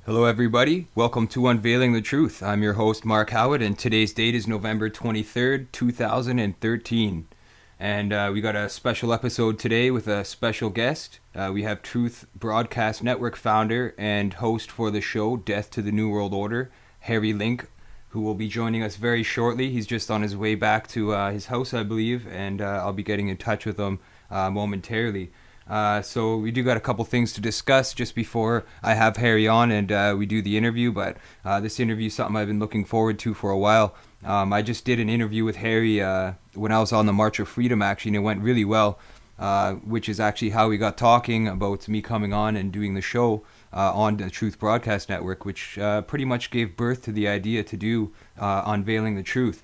Hello, everybody. Welcome to Unveiling the Truth. I'm your host, Mark Howard, and today's date is November 23rd, 2013. And we got a special episode today with a special guest. We have Truth Broadcast Network founder and host for the show, Death to the New World Order, Harry Link, who will be joining us very shortly. He's just on his way back to his house, I believe, and I'll be getting in touch with him momentarily. So we do got a couple things to discuss just before I have Harry on and we do the interview, but this interview is something I've been looking forward to for a while. I just did an interview with Harry when I was on the March of Freedom, actually, and it went really well, which is actually how we got talking about me coming on and doing the show on the Truth Broadcast Network, which pretty much gave birth to the idea to do Unveiling the Truth.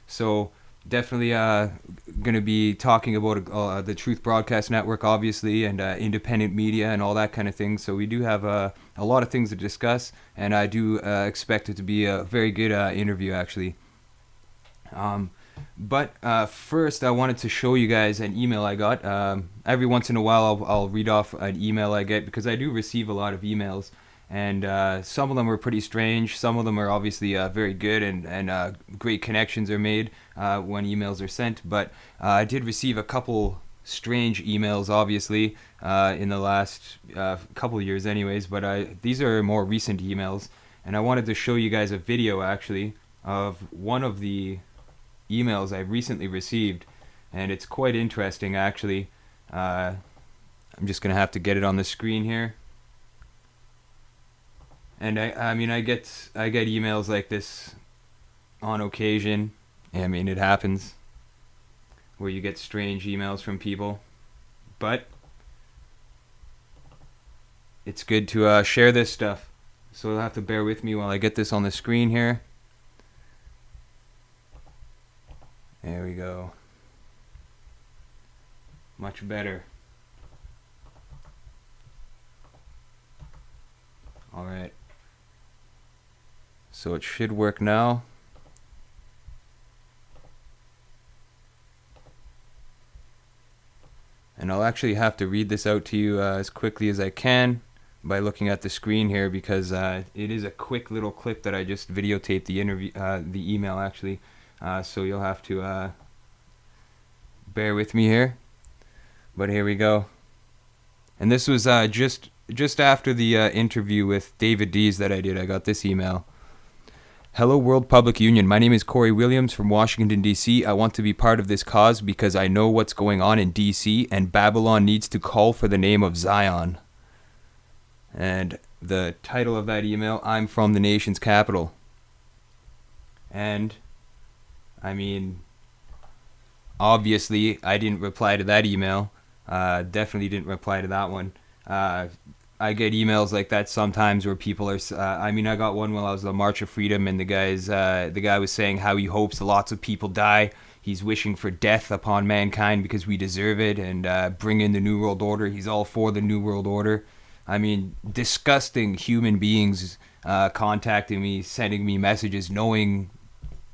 So definitely going to be talking about the Truth Broadcast Network, obviously, and independent media and all that kind of thing. So we do have a lot of things to discuss, and I do expect it to be a very good interview, actually. But first, I wanted to show you guys an email I got. Every once in a while, I'll read off an email I get, because I do receive a lot of emails. And some of them are pretty strange. Some of them are obviously very good, and great connections are made when emails are sent. But I did receive a couple strange emails, obviously, in the last couple of years anyways. But these are more recent emails. And I wanted to show you guys a video, actually, of one of the emails I recently received. And it's quite interesting, actually. I'm just going to have to get it on the screen here. And I mean, I get emails like this on occasion. I mean, it happens where you get strange emails from people. But it's good to share this stuff. So you'll have to bear with me while I get this on the screen here. There we go. Much better. All right. So it should work now. And I'll actually have to read this out to you as quickly as I can by looking at the screen here, because it is a quick little clip that I just videotaped the interview, the email, actually. So you'll have to bear with me here. But here we go. And this was just after the interview with David Dees that I did. I got this email. Hello, World Public Union. My name is Corey Williams from Washington, D.C. I want to be part of this cause because I know what's going on in D.C. and Babylon needs to call for the name of Zion. And the title of that email, I'm from the nation's capital. And, I mean, obviously, I didn't reply to that email. Definitely didn't reply to that one. I get emails like that sometimes where people are, I mean, I got one while I was on the March of Freedom, and the guy was saying how he hopes lots of people die. He's wishing for death upon mankind because we deserve it, and bring in the New World Order. He's all for the New World Order. I mean, disgusting human beings contacting me, sending me messages, knowing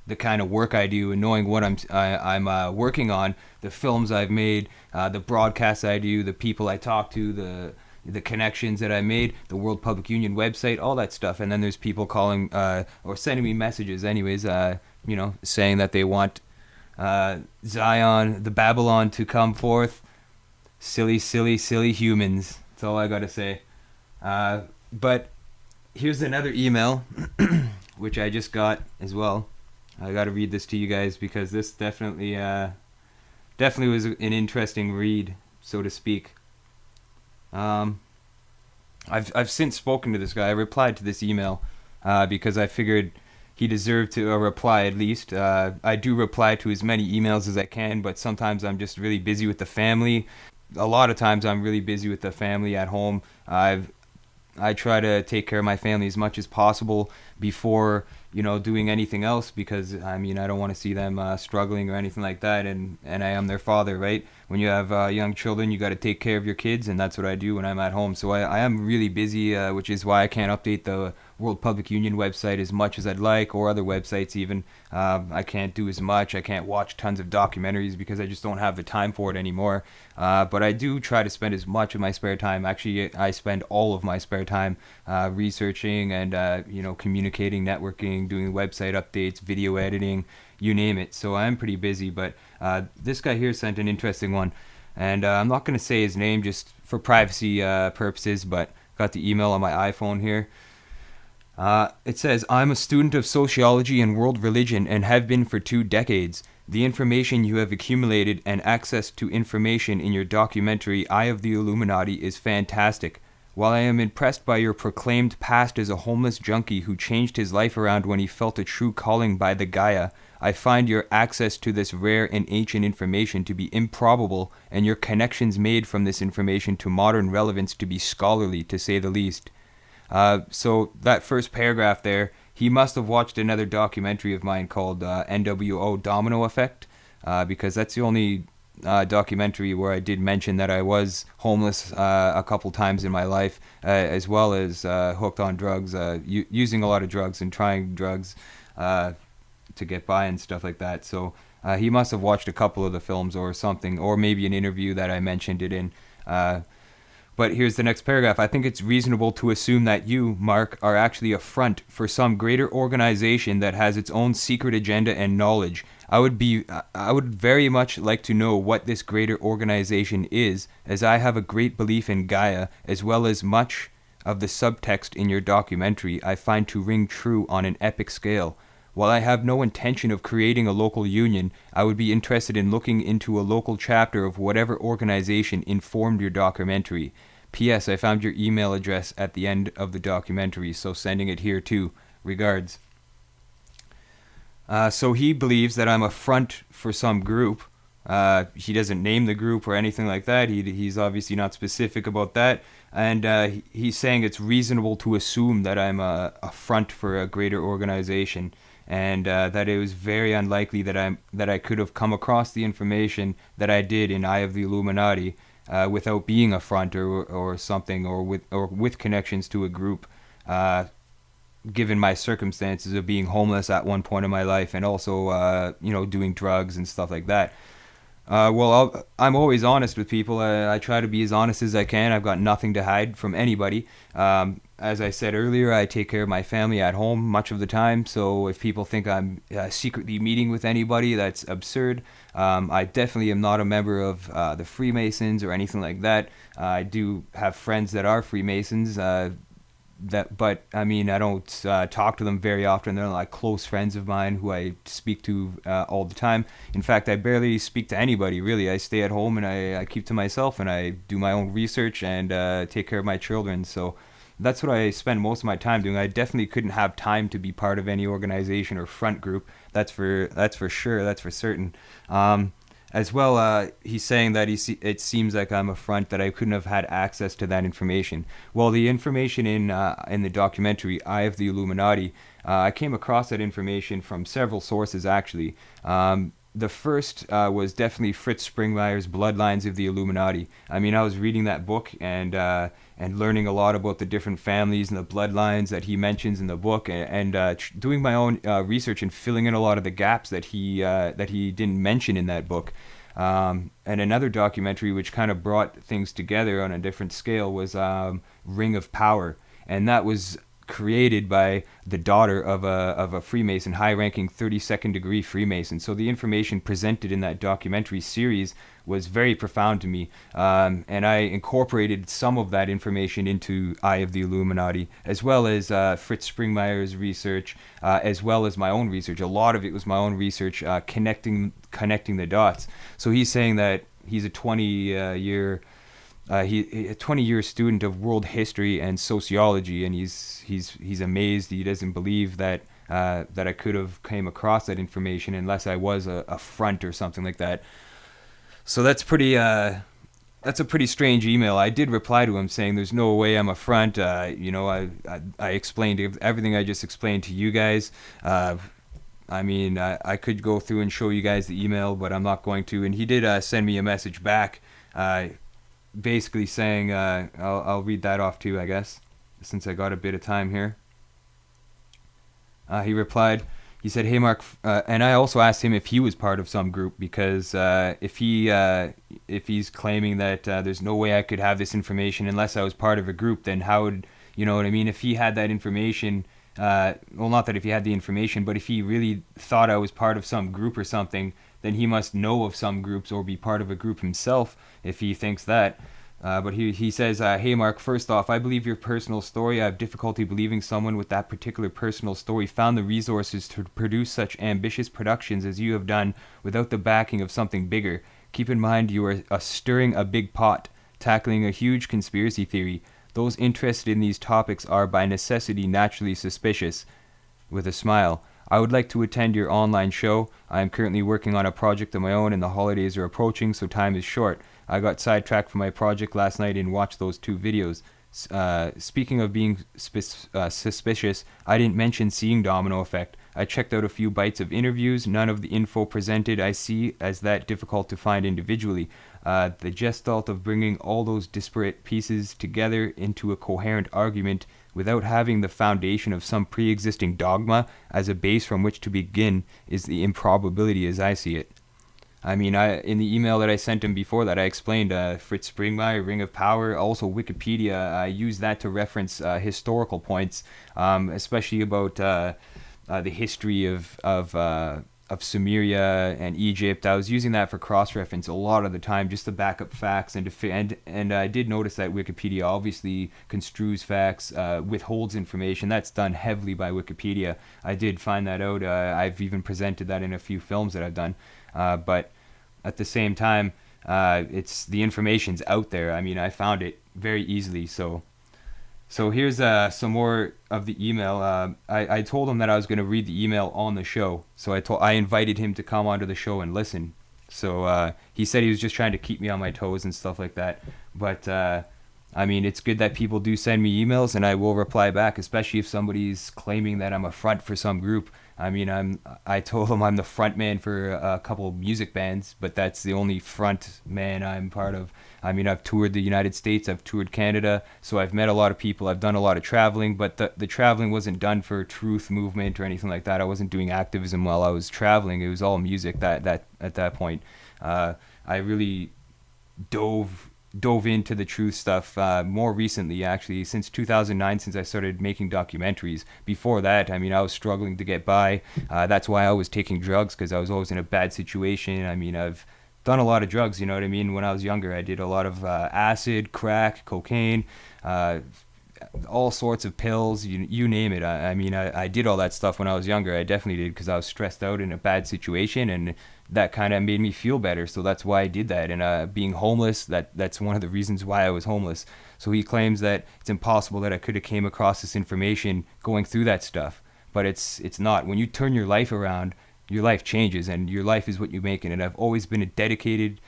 the kind of work I do and knowing what I'm working on, the films I've made, the broadcasts I do, the people I talk to, the connections that I made, the World Public Union website, all that stuff. And then there's people calling or sending me messages anyways, saying that they want Zion, the Babylon to come forth. Silly, silly, silly humans. That's all I got to say. But here's another email, which I just got as well. I got to read this to you guys because this definitely was an interesting read, so to speak. I've since spoken to this guy. I replied to this email because I figured he deserved to reply at least. I do reply to as many emails as I can, but sometimes I'm just really busy with the family. A lot of times I'm really busy with the family at home. I try to take care of my family as much as possible before doing anything else, because I mean, I don't want to see them struggling or anything like that, and I am their father, right? When you have young children, you got to take care of your kids, and that's what I do when I'm at home. So I am really busy, which is why I can't update the World Public Union website as much as I'd like, or other websites even. I can't do as much. I can't watch tons of documentaries because I just don't have the time for it anymore. But I do try to spend as much of my spare time. Actually, I spend all of my spare time researching and communicating, networking, doing website updates, video editing, you name it. So I'm pretty busy. But this guy here sent an interesting one, and I'm not going to say his name just for privacy purposes, but got the email on my iPhone here. It says, I'm a student of sociology and world religion and have been for 2 decades. The information you have accumulated and access to information in your documentary Eye of the Illuminati is fantastic. While I am impressed by your proclaimed past as a homeless junkie who changed his life around when he felt a true calling by the Gaia, I find your access to this rare and ancient information to be improbable and your connections made from this information to modern relevance to be scholarly, to say the least. So that first paragraph there, he must have watched another documentary of mine called NWO Domino Effect, because that's the only documentary where I did mention that I was homeless a couple times in my life, as well as hooked on drugs, using a lot of drugs and trying drugs to get by and stuff like that. So he must have watched a couple of the films or something, or maybe an interview that I mentioned it in. But here's the next paragraph. I think it's reasonable to assume that you, Mark, are actually a front for some greater organization that has its own secret agenda and knowledge. I would very much like to know what this greater organization is, as I have a great belief in Gaia, as well as much of the subtext in your documentary I find to ring true on an epic scale. While I have no intention of creating a local union, I would be interested in looking into a local chapter of whatever organization informed your documentary. P.S. I found your email address at the end of the documentary, so sending it here too. Regards. So he believes that I'm a front for some group. He doesn't name the group or anything like that. He's obviously not specific about that. And he's saying it's reasonable to assume that I'm a front for a greater organization. And that it was very unlikely that I could have come across the information that I did in Eye of the Illuminati without being a front or something, or with connections to a group, given my circumstances of being homeless at one point in my life and also doing drugs and stuff like that. I'm always honest with people. I try to be as honest as I can. I've got nothing to hide from anybody. As I said earlier, I take care of my family at home much of the time. So if people think I'm secretly meeting with anybody, that's absurd. I definitely am not a member of the Freemasons or anything like that. I do have friends that are Freemasons. But I mean, I don't talk to them very often. They're like close friends of mine who I speak to all the time. In fact, I barely speak to anybody, really. I stay at home and I keep to myself, and I do my own research and take care of my children. So that's what I spend most of my time doing. I definitely couldn't have time to be part of any organization or front group. That's for sure. That's for certain. As well, he's saying that it seems like I'm a front, that I couldn't have had access to that information. Well, the information in the documentary Eye of the Illuminati, I came across that information from several sources, actually. The first was definitely Fritz Springmeier's Bloodlines of the Illuminati. I mean, I was reading that book and learning a lot about the different families and the bloodlines that he mentions in the book, and doing my own research and filling in a lot of the gaps that he didn't mention in that book. And another documentary which kind of brought things together on a different scale was Ring of Power, and that was created by the daughter of a Freemason, high-ranking 32nd degree Freemason. So the information presented in that documentary series was very profound to me, and I incorporated some of that information into Eye of the Illuminati, as well as Fritz Springmeier's research, as well as my own research. A lot of it was my own research, connecting the dots. So he's saying that he's a 20-year a 20-year student of world history and sociology, and he's amazed. He doesn't believe that I could have came across that information unless I was a front or something like that. So that's a pretty strange email. I did reply to him saying there's no way I'm a front. I explained everything I just explained to you guys. I mean, I could go through and show you guys the email, but I'm not going to. And he did send me a message back, basically saying, I'll read that off too, I guess, since I got a bit of time here. He replied, he said, "Hey Mark," and I also asked him if he was part of some group because if he's claiming that there's no way I could have this information unless I was part of a group, then how would you know what I mean? If he had that information, well, not that if he had the information, but if he really thought I was part of some group or something, then he must know of some groups or be part of a group himself if he thinks that. But he says, "Hey Mark, first off, I believe your personal story. I have difficulty believing someone with that particular personal story found the resources to produce such ambitious productions as you have done without the backing of something bigger. Keep in mind you are stirring a big pot, tackling a huge conspiracy theory. Those interested in these topics are by necessity naturally suspicious." With a smile, "I would like to attend your online show. I am currently working on a project of my own and the holidays are approaching, so time is short. I got sidetracked from my project last night and watched those 2 videos. Speaking of being suspicious, I didn't mention seeing Domino Effect. I checked out a few bites of interviews. None of the info presented I see as that difficult to find individually. The gestalt of bringing all those disparate pieces together into a coherent argument without having the foundation of some pre-existing dogma as a base from which to begin is the improbability as I see it." I mean, in the email that I sent him before that, I explained Fritz Springmeier, Ring of Power, also Wikipedia. I use that to reference historical points, especially about the history of Sumeria and Egypt. I was using that for cross-reference a lot of the time, just to back up facts and I did notice that Wikipedia obviously construes facts, withholds information. That's done heavily by Wikipedia. I did find that out. I've even presented that in a few films that I've done. But at the same time, it's the information's out there. I mean, I found it very easily. So here's some more of the email. I told him that I was going to read the email on the show. So I invited him to come onto the show and listen. So he said he was just trying to keep me on my toes and stuff like that. But I mean, it's good that people do send me emails, and I will reply back, especially if somebody's claiming that I'm a front for some group. I mean, I told him I'm the front man for a couple music bands, but that's the only front man I'm part of. I mean, I've toured the United States, I've toured Canada, so I've met a lot of people, I've done a lot of traveling, but the traveling wasn't done for truth movement or anything like that. I wasn't doing activism while I was traveling. It was all music that at that point. I really dove into the truth stuff more recently, actually, since 2009, since I started making documentaries. Before that, I mean, I was struggling to get by. That's why I was taking drugs, because I was always in a bad situation. I mean, I've done a lot of drugs, you know what I mean? When I was younger, I did a lot of acid, crack, cocaine, all sorts of pills, you name it. I mean, I did all that stuff when I was younger. I definitely did, because I was stressed out in a bad situation, and that kind of made me feel better. So that's why I did that. And being homeless, that's one of the reasons why I was homeless. So he claims that it's impossible that I could have came across this information going through that stuff. But it's not. When you turn your life around, your life changes, and your life is what you make it. And I've always been a dedicated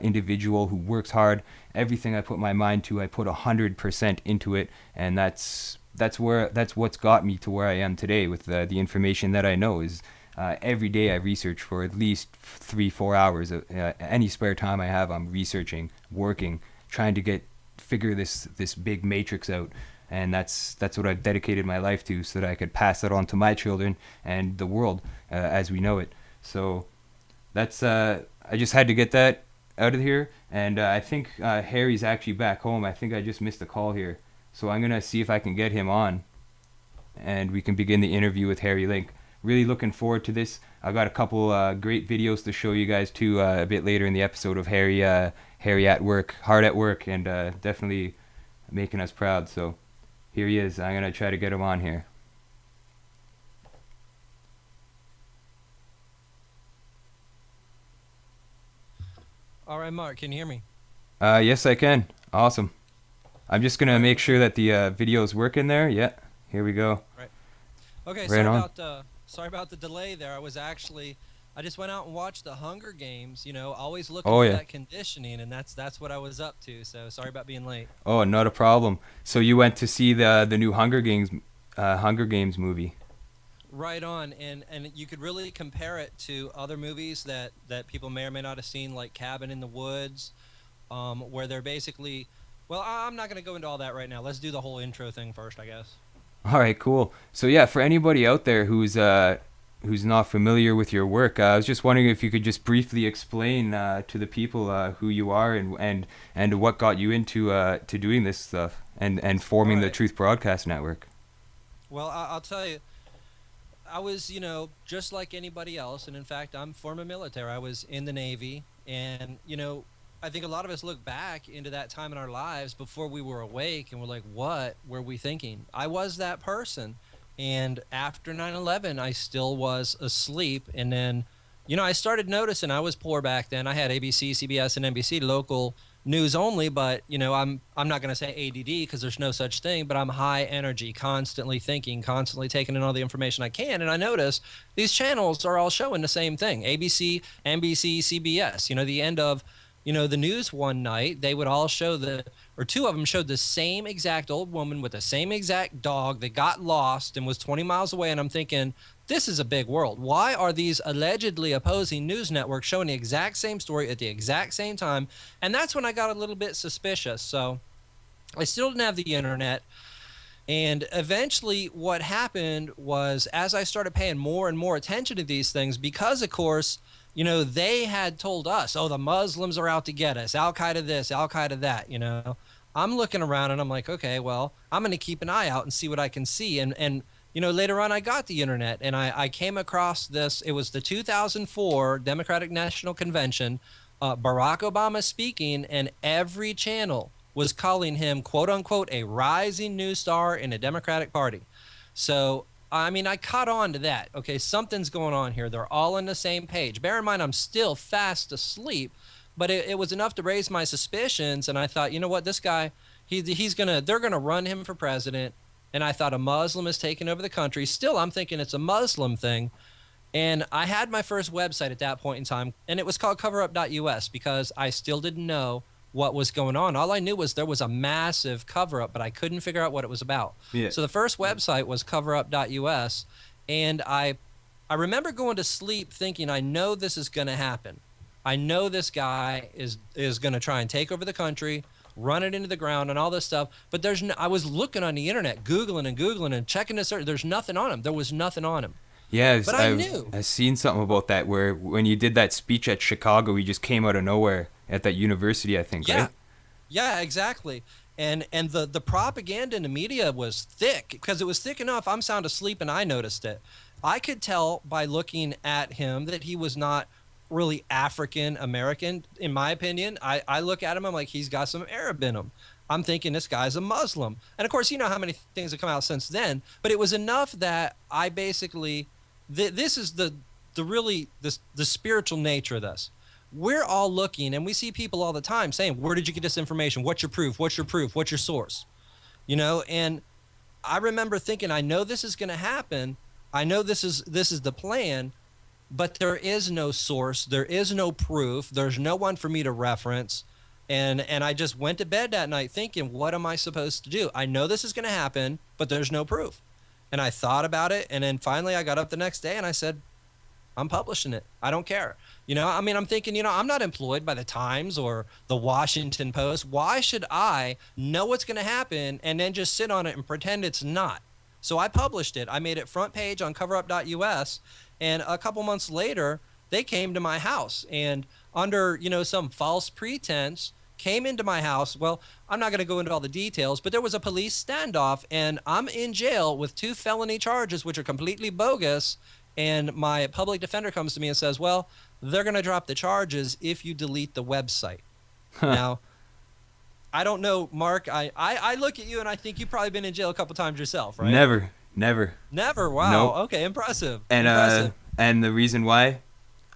individual who works hard. Everything I put my mind to, I put 100% into it, and that's what's got me to where I am today with the information that I know. Is every day I research for at least 3-4 hours. Any spare time I have, I'm researching, working, trying to figure this big matrix out. And that's what I've dedicated my life to, so that I could pass it on to my children and the world as we know it. So that's I just had to get that out of here. And I think Harry's actually back home. I think I just missed a call here. So I'm going to see if I can get him on, and we can begin the interview with Harry Link. Really looking forward to this. I got a couple great videos to show you guys too a bit later in the episode of Harry at work, hard at work, and definitely making us proud. So here he is. I'm going to try to get him on here. All right, Mark, can you hear me? Yes, I can. Awesome. I'm just going to make sure that the video's working there. Yeah, here we go. Right. Okay, Right sorry about the delay there. I just went out and watched the Hunger Games, always looking Oh, for yeah. that conditioning, and that's what I was up to. So sorry about being late. Oh, not a problem. So you went to see the new Hunger Games movie. Right on, and you could really compare it to other movies that people may or may not have seen, like Cabin in the Woods, where they're basically, well, I'm not going to go into all that right now. Let's do the whole intro thing first, I guess. All right, cool. So yeah, for anybody out there who's not familiar with your work, I was just wondering if you could just briefly explain to the people who you are and what got you into to doing this stuff and All forming the right. Truth Broadcast Network. Well, I'll tell you, I was, just like anybody else, and in fact, I'm former military. I was in the Navy, and I think a lot of us look back into that time in our lives before we were awake, and we're like, "What were we thinking?" I was that person, and after 9/11, I still was asleep, and then, I started noticing I was poor back then. I had ABC, CBS, and NBC local news only, but I'm not going to say ADD because there's no such thing, but I'm high energy, constantly thinking, constantly taking in all the information I can. And I notice these channels are all showing the same thing: ABC, NBC, CBS. The end of the news one night, they would all show or two of them showed the same exact old woman with the same exact dog that got lost and was 20 miles away. And I'm thinking, this is a big world. Why are these allegedly opposing news networks showing the exact same story at the exact same time? And that's when I got a little bit suspicious. So I still didn't have the internet. And eventually what happened was, as I started paying more and more attention to these things, because of course, they had told us, oh, the Muslims are out to get us, Al-Qaeda this, Al-Qaeda that, I'm looking around and I'm like, okay, well, I'm going to keep an eye out and see what I can see. And later on I got the internet and I came across this. It was the 2004 Democratic National Convention, Barack Obama speaking, and every channel was calling him, quote unquote, a rising news star in the Democratic Party. So, I mean, I caught on to that. Okay, something's going on here. They're all on the same page. Bear in mind, I'm still fast asleep, but it was enough to raise my suspicions. And I thought, you know what, this guy, they're gonna run him for president. And I thought a Muslim is taking over the country. Still, I'm thinking it's a Muslim thing. And I had my first website at that point in time, and it was called coverup.us because I still didn't know what was going on. All I knew was there was a massive cover-up, but I couldn't figure out what it was about. Yeah. So the first website was coverup.us, and I remember going to sleep thinking, I know this is going to happen. I know this guy is going to try and take over the country, run it into the ground and all this stuff. But I was looking on the internet, Googling and checking this. There's nothing on him. There was nothing on him. Yeah, But I knew. I've seen something about that where when you did that speech at Chicago, he just came out of nowhere at that university, I think, Yeah. right? Yeah, exactly. And the propaganda in the media was thick because it was thick enough. I'm sound asleep and I noticed it. I could tell by looking at him that he was not really African American, in my opinion. I look at him, I'm like, he's got some Arab in him. I'm thinking this guy's a Muslim. And of course, you know how many things have come out since then, but it was enough that I basically, this is the spiritual nature of this. We're all looking and we see people all the time saying, where did you get this information? What's your proof? What's your proof? What's your source? And I remember thinking, I know this is going to happen. I know this is the plan, but there is no source. There is no proof. There's no one for me to reference. And I just went to bed that night thinking, what am I supposed to do? I know this is going to happen, but there's no proof. And I thought about it. And then finally I got up the next day and I said, I'm publishing it. I don't care. I'm thinking, I'm not employed by the Times or the Washington Post. Why should I know what's going to happen and then just sit on it and pretend it's not? So I published it. I made it front page on coverup.us. And a couple months later, they came to my house and under, some false pretense came into my house. Well, I'm not going to go into all the details, but there was a police standoff and I'm in jail with 2 felony charges, which are completely bogus. And my public defender comes to me and says, well, they're going to drop the charges if you delete the website. Now, I don't know, Mark. I look at you and I think you've probably been in jail a couple times yourself, right? Never. Never? Wow. Nope. Okay, impressive. And Impressive. And the reason why,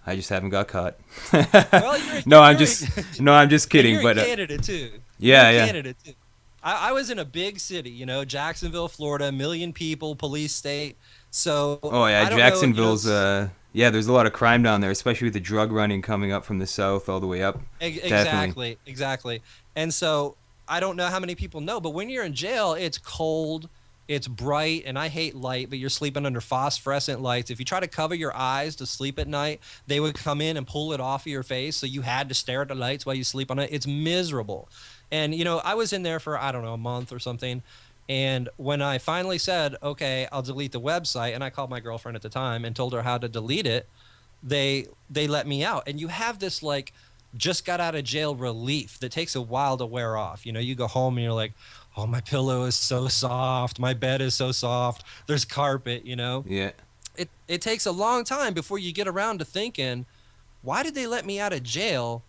I just haven't got caught. Well, I'm just kidding. You're But in Canada too. yeah, You're in yeah. Canada too. I was in a big city, Jacksonville, Florida, 1 million people, police state. So Oh yeah, I don't Jacksonville's know, yeah, there's a lot of crime down there, especially with the drug running coming up from the south all the way up. Definitely. Exactly. And so I don't know how many people know, but when you're in jail, it's cold, it's bright, and I hate light, but you're sleeping under phosphorescent lights. If you try to cover your eyes to sleep at night, they would come in and pull it off of your face, so you had to stare at the lights while you sleep on it. It's miserable. And, I was in there for, I don't know, a month or something. And when I finally said, okay, I'll delete the website, and I called my girlfriend at the time and told her how to delete it, they let me out. And you have this like just got out of jail relief that takes a while to wear off. You know, you go home and you're like, oh, my pillow is so soft, my bed is so soft, there's carpet, you know. Yeah. It takes a long time before you get around to thinking, why did they let me out of jail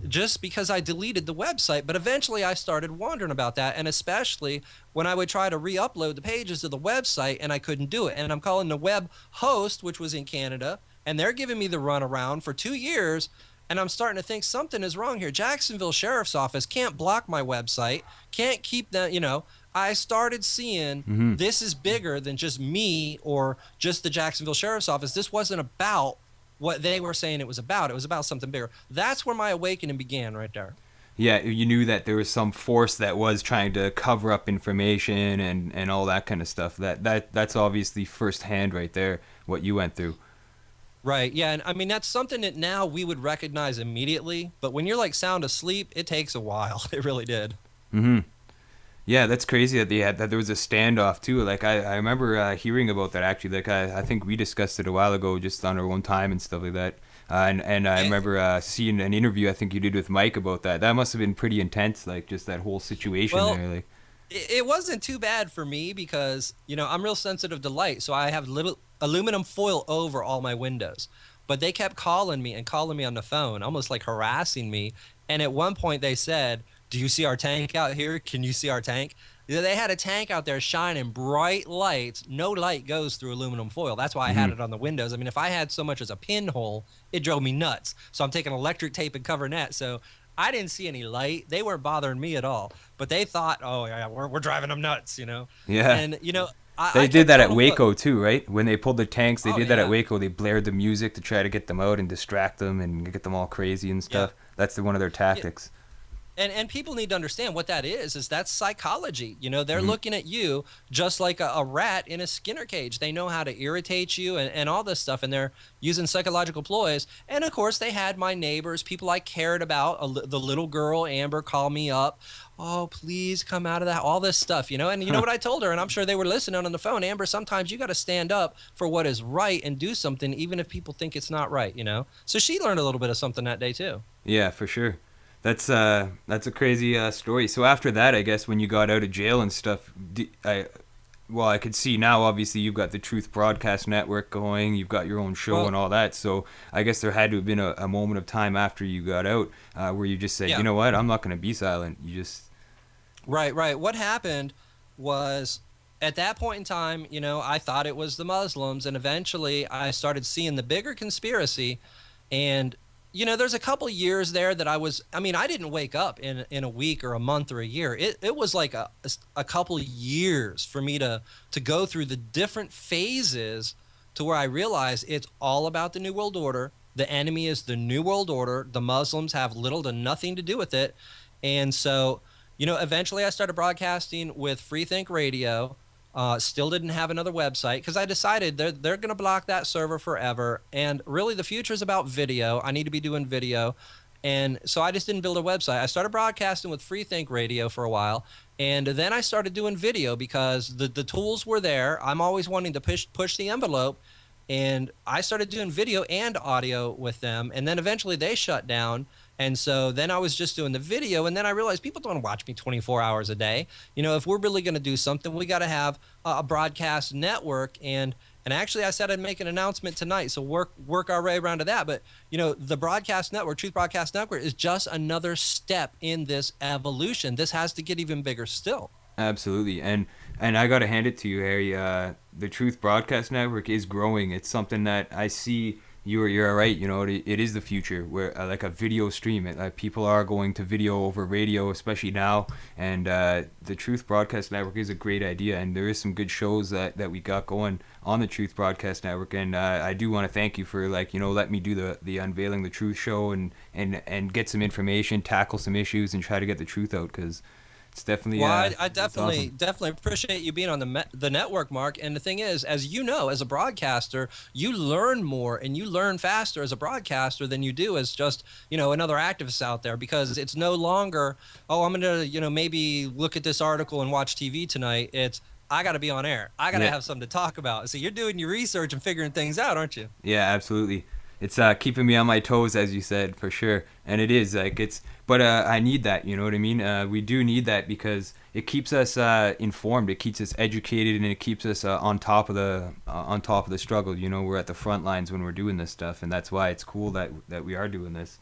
just because I deleted the website? But eventually I started wondering about that, and especially when I would try to re-upload the pages of the website and I couldn't do it. And I'm calling the web host, which was in Canada, and they're giving me the runaround for 2 years. And I'm starting to think something is wrong here. Jacksonville Sheriff's Office can't block my website, can't keep that, you know. I started seeing this is bigger than just me or just the Jacksonville Sheriff's Office. This wasn't about what they were saying it was about. It was about something bigger. That's where my awakening began right there. Yeah, you knew that there was some force that was trying to cover up information and all that kind of stuff. That's obviously firsthand right there, what you went through. Right. Yeah. And I mean, that's something that now we would recognize immediately. But when you're like sound asleep, it takes a while. It really did. Mm-hmm. Yeah, that's crazy that that there was a standoff too. Like I remember hearing about that actually. Like I think we discussed it a while ago, just on our own time and stuff like that. And I remember seeing an interview I think you did with Mike about that. That must have been pretty intense, like just that whole situation Well, there. Like, it wasn't too bad for me because, you know, I'm real sensitive to light. So I have little aluminum foil over all my windows. But they kept calling me and calling me on the phone, almost like harassing me. And at one point they said, do you see our tank out here? Can you see our tank? They had a tank out there shining bright lights. No light goes through aluminum foil. That's why I had it on the windows. I mean, if I had so much as a pinhole, it drove me nuts. So I'm taking electric tape and covering that. So I didn't see any light. They weren't bothering me at all. But they thought, oh, yeah, we're driving them nuts, you know? yeah. And, you know, They I did kept that telling at them, Waco look, too, right? When they pulled the tanks, they oh, did that at yeah. Waco. They blared the music to try to get them out and distract them and get them all crazy and stuff. That's one of their tactics. And people need to understand what that is that's psychology. You know, they're looking at you just like a rat in a Skinner cage. They know how to irritate you and all this stuff, and they're using psychological ploys. And of course, they had my neighbors, people I cared about, the little girl, Amber, call me up. Oh, please come out of that, all this stuff, you know. And you know what I told her, and I'm sure they were listening on the phone. Amber, sometimes you got to stand up for what is right and do something, even if people think it's not right, you know. So she learned a little bit of something that day too. Yeah, for sure. That's a crazy story. So after that, I guess when you got out of jail and stuff, I could see now. Obviously, you've got the Truth Broadcast Network going. You've got your own show and all that. So I guess there had to have been a moment of time after you got out where you just said, you know what, I'm not going to be silent. You just Right. What happened was at that point in time, you know, I thought it was the Muslims, and eventually I started seeing the bigger conspiracy. And you know, there's a couple years there that I mean, I didn't wake up in a week or a month or a year. It was like a couple years for me to go through the different phases to where I realized it's all about the New World Order. The enemy is the New World Order. The Muslims have little to nothing to do with it. And so, you know, eventually I started broadcasting with Free Think Radio. Still didn't have another website because I decided they're going to block that server forever. And really the future is about video. I need to be doing video. And so I just didn't build a website. I started broadcasting with Free Think Radio for a while. And then I started doing video because the tools were there. I'm always wanting to push the envelope. And I started doing video and audio with them. And then eventually they shut down. And so then I was just doing the video, and then I realized people don't watch me 24 hours a day. You know, if we're really going to do something, we got to have a broadcast network. And actually, I said I'd make an announcement tonight, so work our way around to that. But you know, the broadcast network, Truth Broadcast Network, is just another step in this evolution. This has to get even bigger still. absolutely. And I got to hand it to you, Harry. The Truth Broadcast Network is growing. It's something that I see. You're right. You know, it is the future where like a video stream. People are going to video over radio, especially now. And the Truth Broadcast Network is a great idea. And there is some good shows that we got going on the Truth Broadcast Network. And I do want to thank you for let me do the Unveiling the Truth show and get some information, tackle some issues, and try to get the truth out because It's definitely Well, I it's definitely awesome. definitely appreciate you being on the network, Mark. And the thing is, as you know, as a broadcaster, you learn more and you learn faster as a broadcaster than you do as just, another activist out there, because it's no longer, oh, I'm gonna, maybe look at this article and watch TV tonight. It's, I got to be on air. I got to Yeah. have something to talk about. So you're doing your research and figuring things out, aren't you? Yeah, absolutely. It's keeping me on my toes, as you said, for sure. And it is like it's, but I need that. You know what I mean? We do need that because it keeps us informed. It keeps us educated, and it keeps us on top of the struggle. You know, we're at the front lines when we're doing this stuff, and that's why it's cool that we are doing this,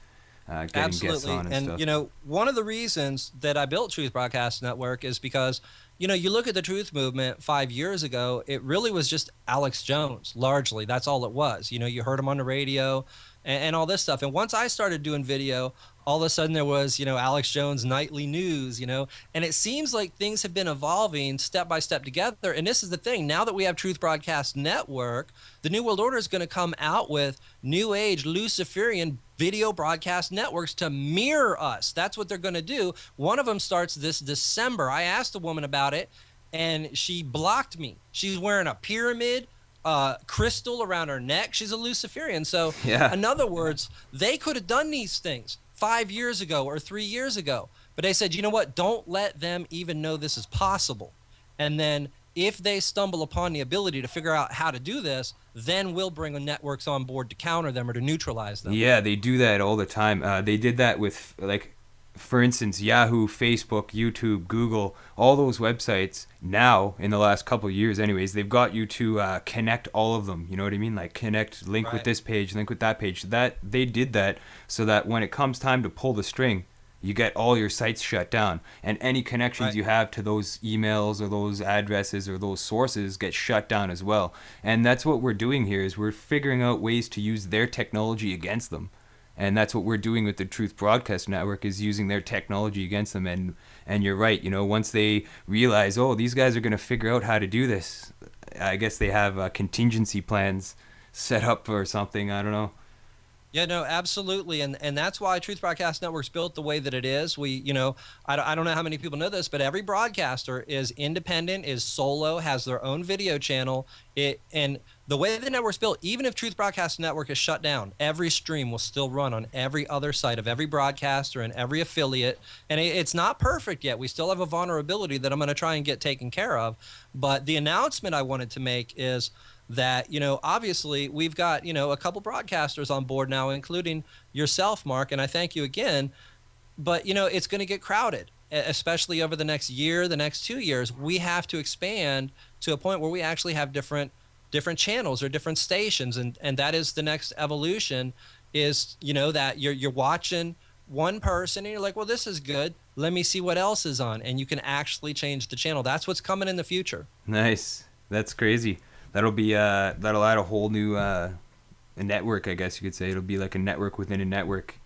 getting guests Absolutely. on and And, stuff. one of the reasons that I built Truth Broadcast Network is because, you look at the truth movement 5 years ago, it really was just Alex Jones, largely. That's all it was. You heard him on the radio and all this stuff. And once I started doing video, all of a sudden there was, Alex Jones nightly news, and it seems like things have been evolving step by step together. And this is the thing. Now that we have Truth Broadcast Network, the New World Order is going to come out with new age Luciferian video broadcast networks to mirror us. That's what they're going to do. One of them starts this December. I asked a woman about it, and she blocked me. She's wearing a pyramid crystal around her neck. She's a Luciferian. So, Yeah. in other words, they could have done these things 5 years ago or 3 years ago. But they said, you know what? Don't let them even know this is possible. And then if they stumble upon the ability to figure out how to do this, then we'll bring the networks on board to counter them or to neutralize them. Yeah, they do that all the time. They did that with, like, for instance, Yahoo, Facebook, YouTube, Google, all those websites now, in the last couple of years anyways, they've got you to connect all of them. You know what I mean? Like, connect, link with Right. this page, link with that page. That they did that so that when it comes time to pull the string, you get all your sites shut down, and any connections Right. you have to those emails or those addresses or those sources get shut down as well. And that's what we're doing here, is we're figuring out ways to use their technology against them. And that's what we're doing with the Truth Broadcast Network, is using their technology against them. And you're right, once they realize, oh, these guys are going to figure out how to do this, I guess they have contingency plans set up or something. I don't know. Yeah, no, absolutely. And that's why Truth Broadcast Network's built the way that it is. I don't know how many people know this, but every broadcaster is independent, is solo, has their own video channel. And the way the network's built, even if Truth Broadcast Network is shut down, every stream will still run on every other site of every broadcaster and every affiliate. And it's not perfect yet. We still have a vulnerability that I'm going to try and get taken care of. But the announcement I wanted to make is that, obviously we've got, a couple broadcasters on board now, including yourself, Mark, and I thank you again. But, it's going to get crowded, especially over the next year, the next 2 years. We have to expand to a point where we actually have different channels or different stations. And that is the next evolution, is, that you're watching one person and you're like, well, this is good. Let me see what else is on. And you can actually change the channel. That's what's coming in the future. Nice. That's crazy. That'll add a whole new network, I guess you could say. It'll be like a network within a network.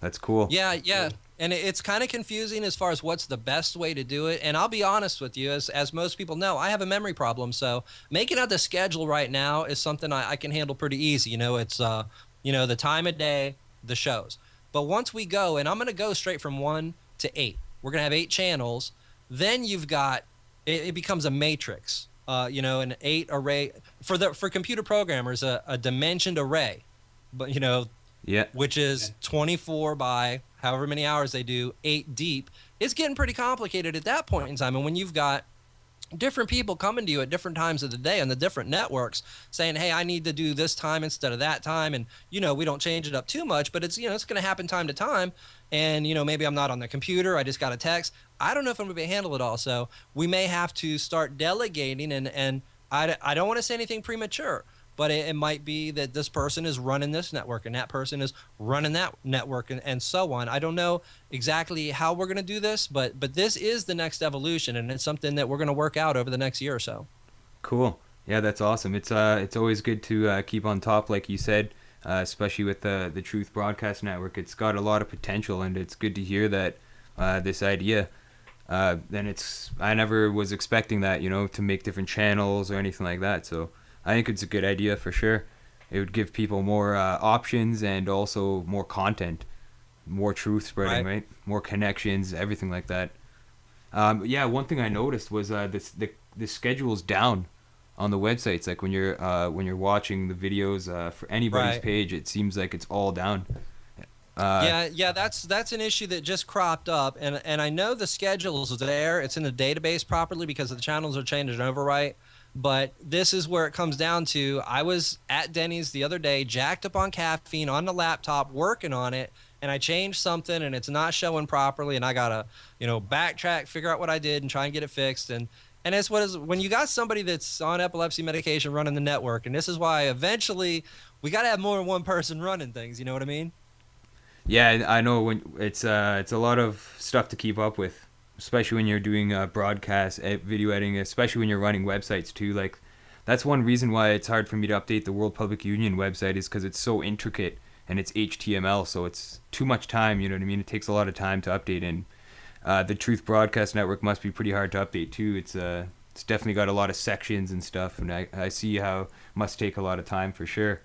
That's cool. Yeah. And it's kind of confusing as far as what's the best way to do it. And I'll be honest with you, as most people know, I have a memory problem. So making out the schedule right now is something I can handle pretty easy. It's, the time of day, the shows. But once we go, and I'm going to go straight from 1 to 8. We're going to have 8 channels. Then you've got, it becomes a matrix. An 8 array for computer programmers, a dimensioned array, but Yeah. which is 24 by however many hours they do, 8 deep. It's getting pretty complicated at that point in time. And when you've got different people coming to you at different times of the day on the different networks saying, hey, I need to do this time instead of that time. And, we don't change it up too much, but it's, it's going to happen time to time. And, maybe I'm not on the computer. I just got a text. I don't know if I'm going to be able to handle it all. So we may have to start delegating. And I don't want to say anything premature, but it might be that this person is running this network and that person is running that network and so on. I don't know exactly how we're going to do this, but this is the next evolution, and it's something that we're going to work out over the next year or so. Cool. Yeah, that's awesome. It's always good to keep on top, like you said, especially with the Truth Broadcast Network. It's got a lot of potential, and it's good to hear that this idea. Then I never was expecting that, to make different channels or anything like that. So I think it's a good idea for sure. It would give people more options and also more content, more truth spreading, right? More connections, everything like that. Yeah, one thing I noticed was the schedule's down on the websites. Like when you're watching the videos for anybody's Right. page, it seems like it's all down. Uh, Yeah, that's an issue that just cropped up, and I know the schedule is there. It's in the database properly because the channels are changed over right. But this is where it comes down to. I was at Denny's the other day, jacked up on caffeine on the laptop, working on it, and I changed something, and it's not showing properly, and I gotta, backtrack, figure out what I did, and try and get it fixed. And it's what is when you got somebody that's on epilepsy medication running the network, and this is why eventually we got to have more than one person running things. You know what I mean? yeah, I know when it's a lot of stuff to keep up with, especially when you're doing broadcast video editing, especially when you're running websites too. Like that's one reason why it's hard for me to update the World Public Union website is because it's so intricate and it's HTML, so it's too much time. You know what I mean? It takes a lot of time to update, and the Truth Broadcast Network must be pretty hard to update too. It's definitely got a lot of sections and stuff, and I see how it must take a lot of time for sure.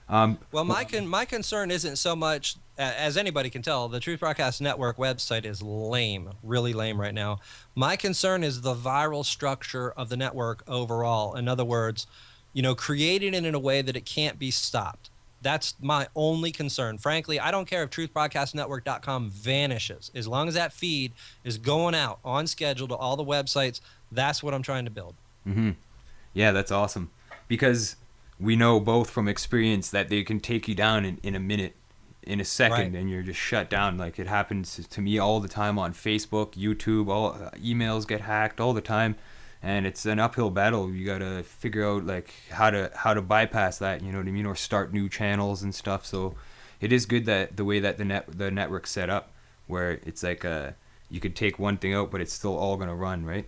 Well, my concern isn't so much as anybody can tell. The Truth Broadcast Network website is lame, really lame right now. My concern is the viral structure of the network overall. In other words, creating it in a way that it can't be stopped. That's my only concern. Frankly, I don't care if truthbroadcastnetwork.com vanishes. As long as that feed is going out on schedule to all the websites, that's what I'm trying to build. hmm Yeah, that's awesome. Because we know both from experience that they can take you down in a minute, in a second, Right. and you're just shut down. Like it happens to me all the time on Facebook, YouTube, all emails get hacked all the time. And it's an uphill battle. You gotta figure out like how to bypass that, you know what I mean, or start new channels and stuff. So it is good that the way that the network's set up, where it's like you could take one thing out, but it's still all gonna run, right?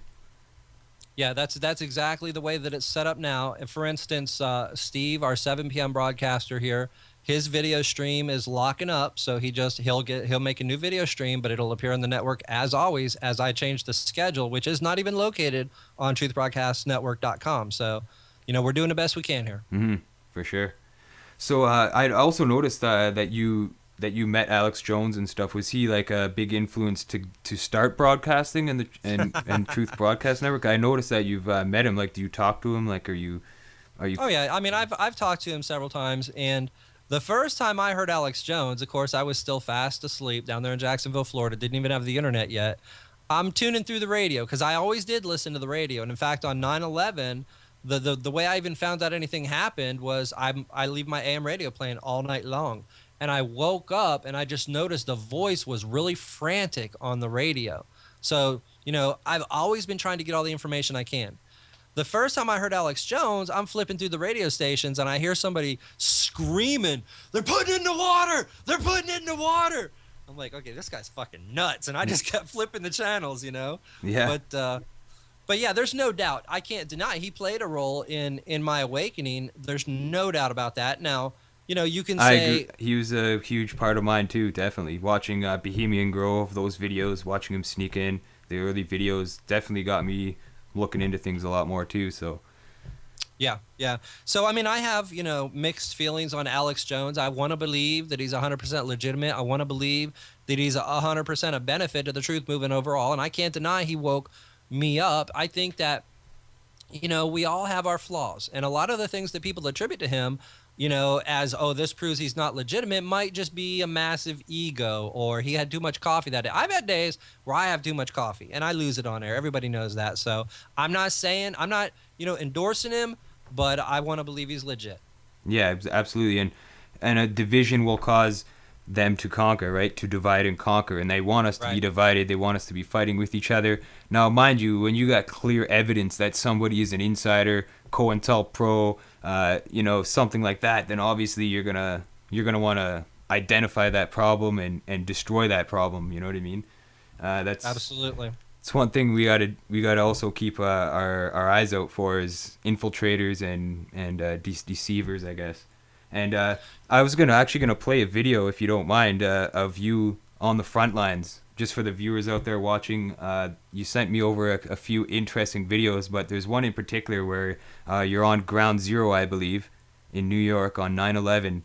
Yeah, that's exactly the way that it's set up now. And for instance, Steve, our 7 p.m. broadcaster here, his video stream is locking up, so he'll make a new video stream, but it'll appear on the network as always as I change the schedule, which is not even located on truthbroadcastnetwork.com. So, we're doing the best we can here. For sure. So I also noticed that you met Alex Jones and stuff. Was he like a big influence to start broadcasting and Truth Broadcast Network? I noticed that you've met him. Like, do you talk to him? Like, are you? Oh yeah, I mean I've talked to him several times, and the first time I heard Alex Jones, of course I was still fast asleep down there in Jacksonville, Florida. Didn't even have the internet yet. I'm tuning through the radio because I always did listen to the radio, and in fact on 9/11, the way I even found out anything happened was I leave my AM radio playing all night long, and I woke up and I just noticed the voice was really frantic on the radio. So I've always been trying to get all the information I can. The first time I heard Alex Jones, I'm flipping through the radio stations and I hear somebody screaming, "They're putting it in the water! They're putting it in the water!" I'm like, okay, this guy's fucking nuts, and I just kept flipping the channels. Yeah. But yeah, there's no doubt. I can't deny he played a role in my awakening. There's no doubt about that. Now, you can I say, agree. He was a huge part of mine too. Definitely watching Bohemian Grove, those videos, watching him sneak in the early videos, definitely got me looking into things a lot more too. So yeah. So I mean, I have mixed feelings on Alex Jones. I want to believe that he's 100% legitimate. I want to believe that he's 100% a benefit to the truth movement overall, and I can't deny he woke me up. I think that we all have our flaws, and a lot of the things that people attribute to him, as, oh, this proves he's not legitimate, might just be a massive ego, or he had too much coffee that day. I've had days where I have too much coffee and I lose it on air. Everybody knows that. So I'm not endorsing him, but I want to believe he's legit. yeah, absolutely. And a division will cause them to conquer, right? To divide and conquer, and they want us to be Right. divided. They want us to be fighting with each other. Now, mind you, when you got clear evidence that somebody is an insider, COINTELPRO, something like that, then obviously you're gonna want to identify that problem and destroy that problem. You know what I mean? That's Absolutely. it's one thing we gotta also keep our eyes out for is infiltrators and deceivers, I guess. And I was gonna play a video, if you don't mind, of you on the front lines, just for the viewers out there watching. You sent me over a few interesting videos, but there's one in particular where you're on Ground Zero, I believe, in New York on 9/11.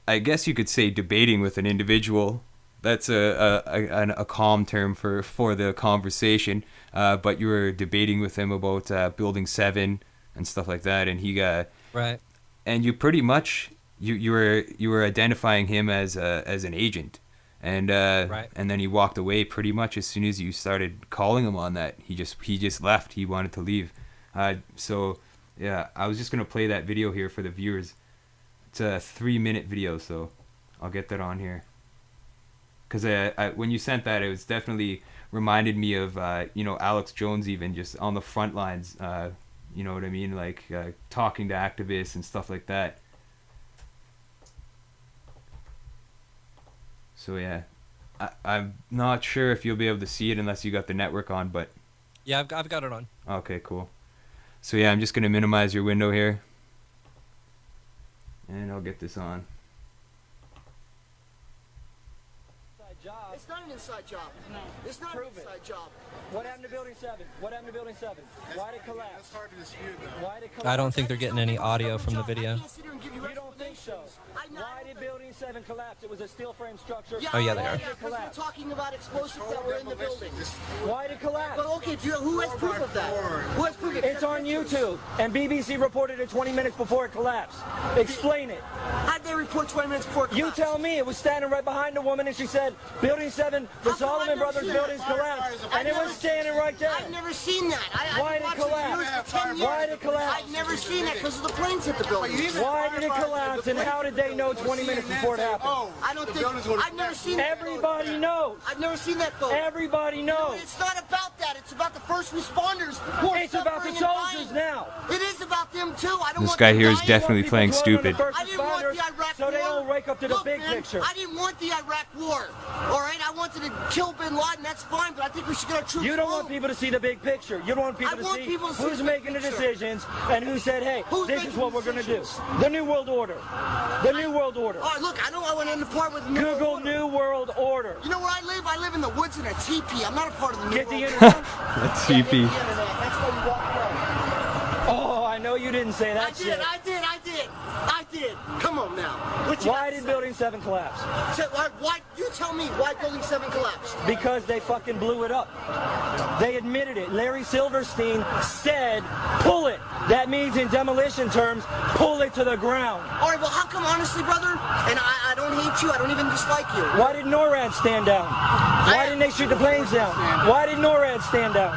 I guess you could say debating with an individual that's a calm term for the conversation. But you were debating with him about Building 7 and stuff like that, and he got Right. and you pretty much you were identifying him as an agent, Right. and then he walked away pretty much as soon as you started calling him on that. He just left. He wanted to leave. So yeah, I was just gonna play that video here for the viewers. It's a 3-minute video, so I'll get that on here. Because when you sent that, it was definitely reminded me of Alex Jones, even just on the front lines. You know what I mean, like talking to activists and stuff like that. So yeah, I'm not sure if you'll be able to see it unless you got the network on, but Yeah, I've got it on. okay, cool. So yeah, I'm just gonna minimize your window here, and I'll get this on. It's not an inside job. No. It's not an inside job. What happened to Building 7? What happened to Building 7? Why did it collapse? That's hard to dispute. Why did it collapse? I don't think they're getting any audio from the video. You don't think so? Why did Building 7 collapse? It was a steel frame structure. Oh, yeah, they are. Because we're talking about explosives that were in the building. Why did it collapse? But okay, who has proof of that? Who has proof of it? It's on YouTube, and BBC reported it 20 minutes before it collapsed. Explain it. How'd they report 20 minutes before it You collapsed? tell me. It was standing right behind the woman, and she said, Building 7, the How come Solomon I've never Brothers seen buildings that? collapsed, and it was standing right there. I've never seen that. Why did it collapse? Why did it collapse? I've never seen that because of the planes hit the building. Why did it collapse, and how did they know 20 minutes before it happened? I don't think. I've never seen that. Everybody knows. I've never seen that photo. Everybody knows. It's not about that. It's about the first responders who are It's about the suffering and soldiers dying. now. It is about them too. I don't This want guy them here is dying. definitely playing stupid. I didn't want the Iraq So war. they don't wake up to the Look, big man, picture. I didn't want the Iraq war. All right, I wanted to kill Bin Laden. That's fine, but I think we should get our troops You don't want home. people to see the big picture. You don't want people I to want see people to see who's the big making the picture. decisions and who said, hey, Who's this is making what the we're going to do. decisions? The New World Order. The New World Order. All right, look, I know I went into part with the New Google World Order. New World Order. You know where I live? I live in the woods in a teepee. I'm not a part of the New Get the World internet. That's Order. CP. That's why you walk around. Oh, I know you didn't say that I did, shit. I did. Come on now. What you Why got did to Building 7 collapse? say? Why? You tell me why Building 7 collapsed. Because they fucking blew it up. They admitted it. Larry Silverstein said, pull it. That means in demolition terms, pull it to the ground. All right, well, how come, honestly, brother, and I don't hate you, I don't even dislike you. Why did NORAD stand down? Why didn't they shoot the planes down? Why did NORAD stand down?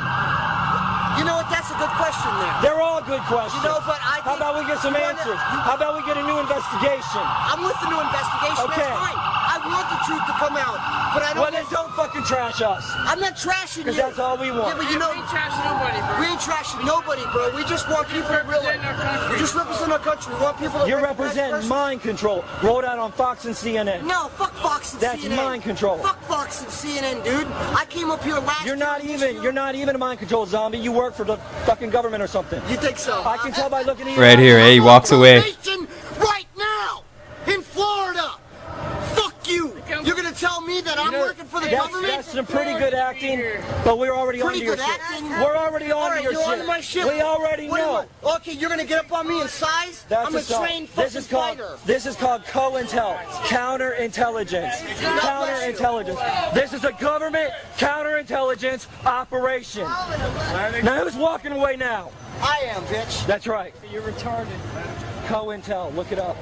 You know what? That's a good question there. They're all good questions. You know, but I How about we get some answers? How about we get a new investigation? I'm with the new investigation. Okay. That's fine. I want the truth to come out, but I don't. Well, then don't fucking trash us. I'm not trashing you. Because that's all we want. Yeah, but you know, We ain't trashing nobody, bro. we ain't trashing nobody, bro. We just want people to realize. representing our country. We just represent our country. We want people to You're recognize representing first- mind control. Rolled out on Fox and CNN. No, fuck Fox and That's CNN. mind control. Fuck Fox and CNN, dude. I came up here last You're year not and this even. year- You're not even a mind control zombie. You work for the fucking government or something. You think so? I can tell by looking at you. Right here, eh? He walks away. Nation right now in Florida. Fuck you. You're gonna tell me that I'm working for the government? That's some pretty good acting, but we're already Pretty onto your good shit. acting. We're already All onto right, your you're shit. onto my shit. We already What know. am I- Okay, you're gonna get up on me in size? That's I'm a assault. trained This fucking is called fighter. COINTEL, counterintelligence. Counterintelligence. This is a government counterintelligence operation. Now who's walking away now? I am, bitch. That's right. You're retarded. COINTEL, look it up.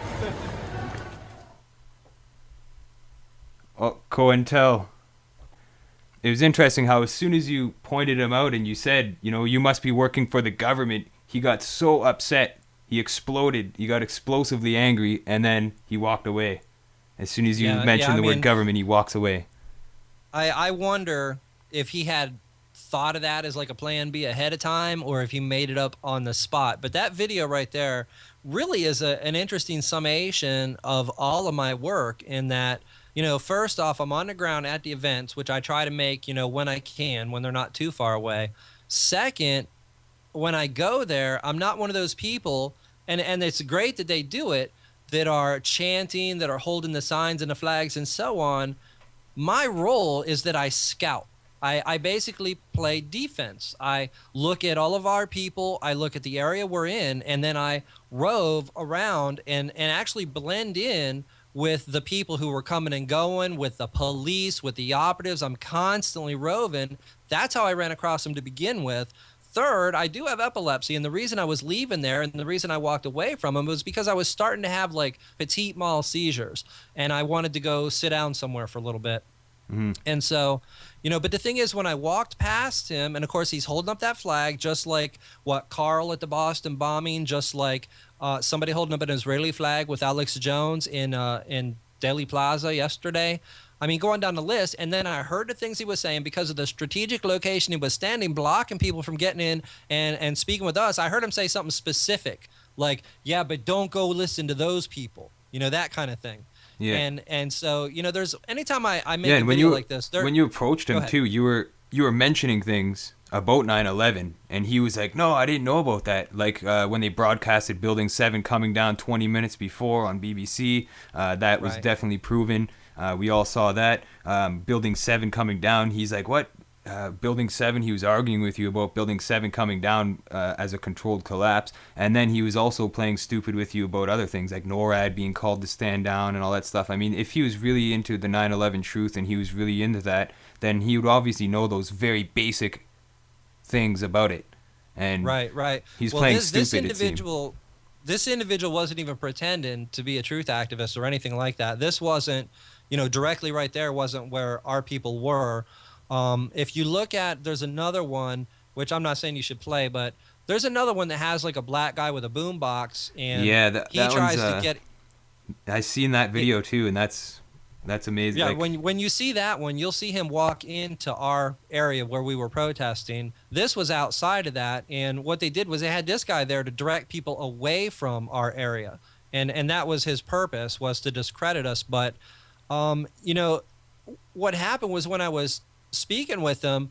Oh, COINTEL. It was interesting how as soon as you pointed him out and you said, you must be working for the government, he got so upset. He exploded. He got explosively angry, and then he walked away. As soon as you mentioned the word government, he walks away. I wonder if he had thought of that as like a plan B ahead of time or if he made it up on the spot. But that video right there really is an interesting summation of all of my work in that, first off, I'm on the ground at the events, which I try to make, when I can, when they're not too far away. Second, when I go there, I'm not one of those people, and it's great that they do it, that are chanting, that are holding the signs and the flags and so on. My role is that I scout. I basically play defense. I look at all of our people, I look at the area we're in, and then I rove around and actually blend in with the people who were coming and going, with the police, with the operatives. I'm constantly roving. That's how I ran across him to begin with. Third, I do have epilepsy, and the reason I was leaving there and the reason I walked away from him was because I was starting to have like petit mal seizures, and I wanted to go sit down somewhere for a little bit. And so, but the thing is, when I walked past him, and of course he's holding up that flag, just like what Carl at the Boston bombing, just like somebody holding up an Israeli flag with Alex Jones in Dealey Plaza yesterday. I mean, going down the list, and then I heard the things he was saying because of the strategic location he was standing, blocking people from getting in and speaking with us. I heard him say something specific, like, yeah, but don't go listen to those people, that kind of thing. Yeah. And so, there's anytime I make a video like this. When you approached him too, you were mentioning things about 9/11, and he was like, no, I didn't know about that. Like when they broadcasted Building 7 coming down 20 minutes before on BBC, that was definitely proven. We all saw that. Building 7 coming down, he's like, what? Building 7, he was arguing with you about Building 7 coming down as a controlled collapse, and then he was also playing stupid with you about other things like NORAD being called to stand down and all that stuff. I mean, if he was really into the 9/11 truth and he was really into that, then he would obviously know those very basic things about it. And right. He's playing stupid. This individual wasn't even pretending to be a truth activist or anything like that. This wasn't, directly right there wasn't where our people were. If you look at, there's another one, which I'm not saying you should play, but there's another one that has like a black guy with a boom box, and he tries to get. I seen that video too, and that's amazing. Yeah, when you see that one, you'll see him walk into our area where we were protesting. This was outside of that, and what they did was they had this guy there to direct people away from our area, and that was his purpose, was to discredit us. But, what happened was when I was speaking with him,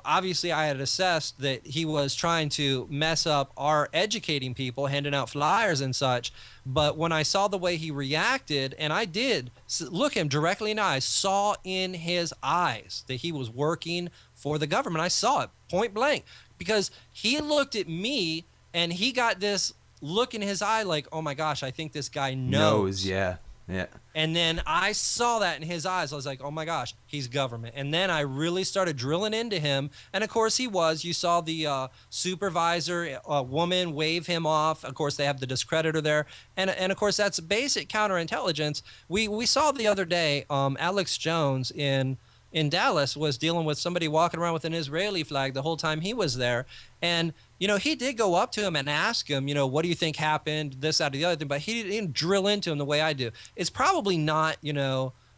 obviously I had assessed that he was trying to mess up our educating people, handing out flyers and such. But when I saw the way he reacted, and I did look him directly in the eyes, saw in his eyes that he was working for the government. I saw it point blank, because he looked at me and he got this look in his eye like, oh my gosh, I think this guy knows. Yeah. And then I saw that in his eyes. I was like, oh my gosh, he's government. And then I really started drilling into him. And of course he was. You saw the supervisor woman wave him off. Of course they have the discreditor there. And of course that's basic counterintelligence. We saw the other day, Alex Jones in Dallas was dealing with somebody walking around with an Israeli flag the whole time he was there. And, he did go up to him and ask him, what do you think happened, this, that, or the other thing, but he didn't drill into him the way I do. It's probably not,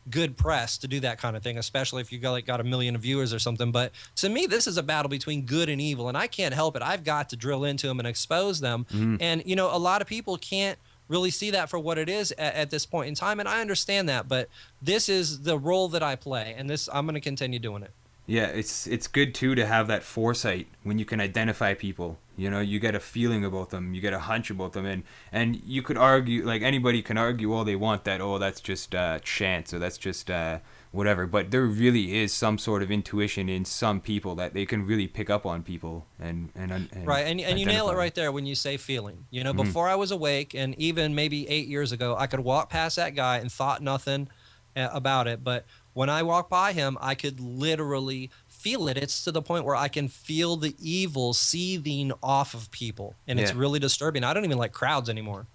good press to do that kind of thing, especially if you got a million viewers or something. But to me, this is a battle between good and evil, and I can't help it. I've got to drill into them and expose them. And, a lot of people can't really see that for what it is at this point in time, and I understand that, but this is the role that I play, and I'm going to continue doing it. Yeah, it's good too to have that foresight when you can identify people. You get a feeling about them, you get a hunch about them, and you could argue, like anybody can argue all they want that, oh, that's just chance, or that's just whatever, but there really is some sort of intuition in some people that they can really pick up on people and right, and you nail it right there when you say feeling. Before I was awake, and even maybe 8 years ago, I could walk past that guy and thought nothing about it, but when I walk by him, I could literally feel it. It's to the point where I can feel the evil seething off of people, and it's really disturbing. I don't even like crowds anymore.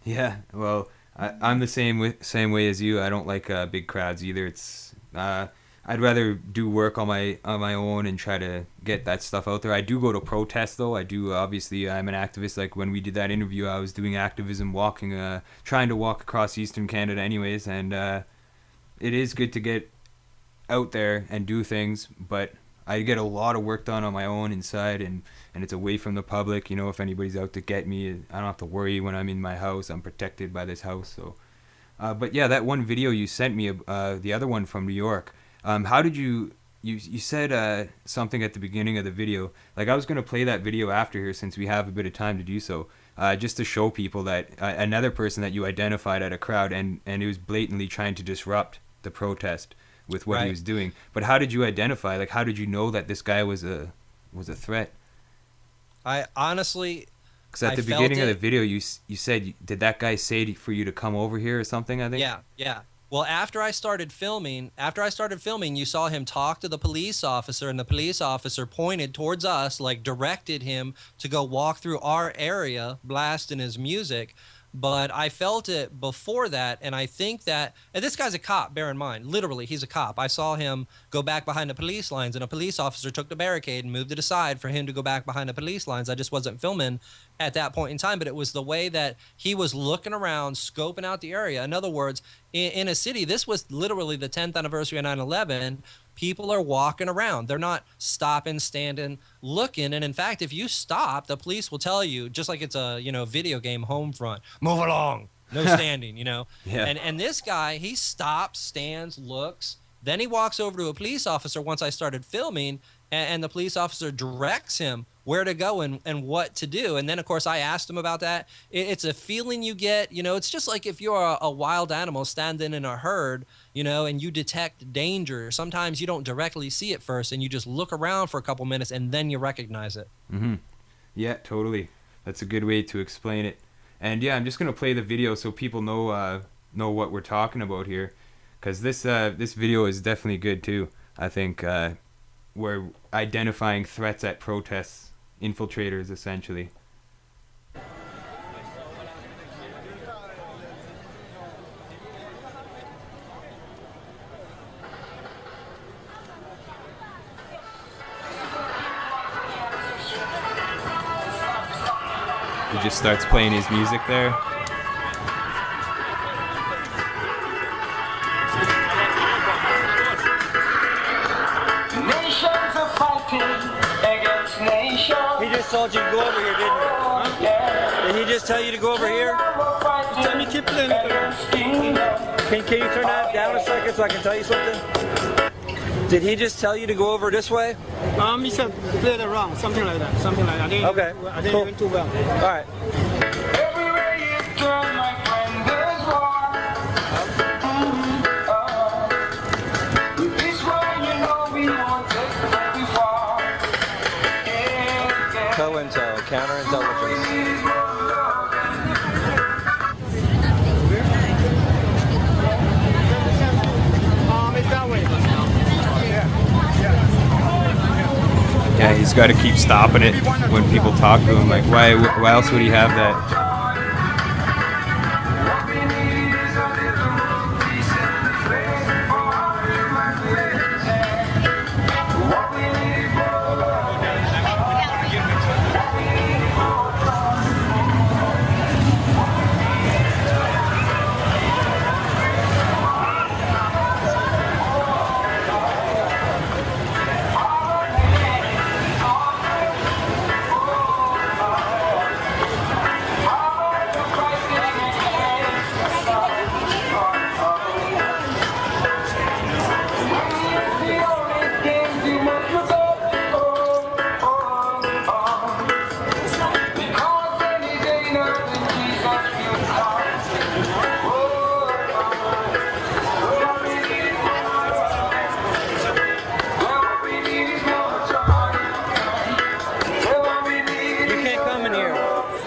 Yeah, well, I'm the same way as you. I don't like big crowds either. It's I'd rather do work on my own and try to get that stuff out there. I do go to protests though. I do, obviously I'm an activist. Like when we did that interview, I was doing activism, trying to walk across Eastern Canada anyways, and it is good to get out there and do things, but I get a lot of work done on my own inside, and it's away from the public. If anybody's out to get me, I don't have to worry when I'm in my house. I'm protected by this house. So, but yeah, that one video you sent me, the other one from New York, how did you said something at the beginning of the video, like I was going to play that video after here since we have a bit of time to do so, just to show people that another person that you identified at a crowd, and it was blatantly trying to disrupt the protest with what he was doing. But how did you identify, like how did you know that this guy was a threat? I honestly, Because at the beginning of the video, you said, did that guy say for you to come over here or something, I think? Yeah. Well, after I started filming, you saw him talk to the police officer, and the police officer pointed towards us, like directed him to go walk through our area, blasting his music. But I felt it before that, and I think that, and this guy's a cop, bear in mind, literally, he's a cop. I saw him go back behind the police lines, and a police officer took the barricade and moved it aside for him to go back behind the police lines. I just wasn't filming at that point in time, but it was the way that he was looking around, scoping out the area. In other words, in a city, this was literally the 10th anniversary of 9/11. People are walking around. They're not stopping, standing, looking. And in fact, if you stop, the police will tell you, just like it's a video game home front, move along, no standing, Yeah. And this guy, he stops, stands, looks. Then he walks over to a police officer once I started filming, and the police officer directs him where to go and what to do. And then, of course, I asked him about that. It's a feeling you get. It's just like if you're a wild animal standing in a herd, and you detect danger. Sometimes you don't directly see it first, and you just look around for a couple minutes, and then you recognize it. Mm-hmm. Yeah, totally. That's a good way to explain it. And yeah, I'm just going to play the video so people know what we're talking about here. Because this video is definitely good, too. I think we're identifying threats at protests. Infiltrators, essentially. He just starts playing his music there. Nations are fighting against nations. He just told you to go over here, didn't he? Did he just tell you to go over here? Tell me keep playing it. Can you turn that down a second so I can tell you something? Did he just tell you to go over this way? He said play it around, something like that. Okay. I didn't Cool. even too well. All right. Everywhere you turn, my friend, there's war. With this one, you know we won't take it very far. Co-intel, counterintelligence. It's that way. Yeah, he's got to keep stopping it when people talk to him. Like, why else would he have that?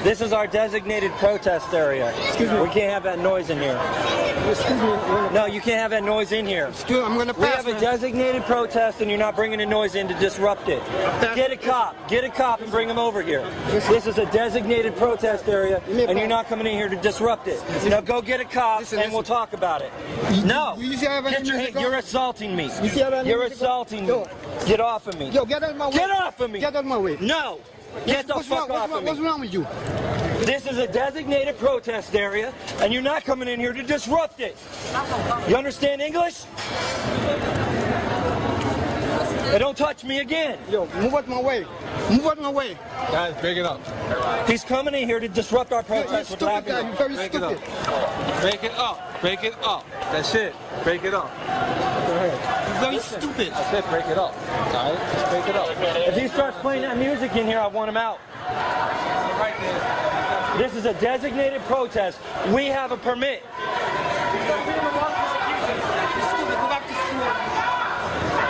This is our designated protest area. Excuse me. We can't have that noise in here. Excuse me. No, you can't have that noise in here. Excuse me, I'm gonna We pass. have a designated protest and you're not bringing the noise in to disrupt it. Get a cop and bring him over here. This is a designated protest area and you're not coming in here to disrupt it. Now go get a cop and we'll talk about it. No, You see how I have get your music hand, on? you're assaulting me. You see how I have You're music on? assaulting me. Yo. Get off of me. Yo, get out of my way. Get off of me. Get out of my way. No. Get the fuck off of What's me. wrong with you? This is a designated protest area, and you're not coming in here to disrupt it. You understand English? And don't touch me again. Yo, move out my way. Move out my way. Guys, break it up. He's coming in here to disrupt our You're protest. With stupid guy. You're very Break it stupid. up. Break it up. Break it up. That's it. Break it up. You're very stupid. That's it. Break it up. Alright? Just break it up. If he starts playing that music in here, I want him out. Right there. This is a designated protest. We have a permit. You're stupid. Go back to school.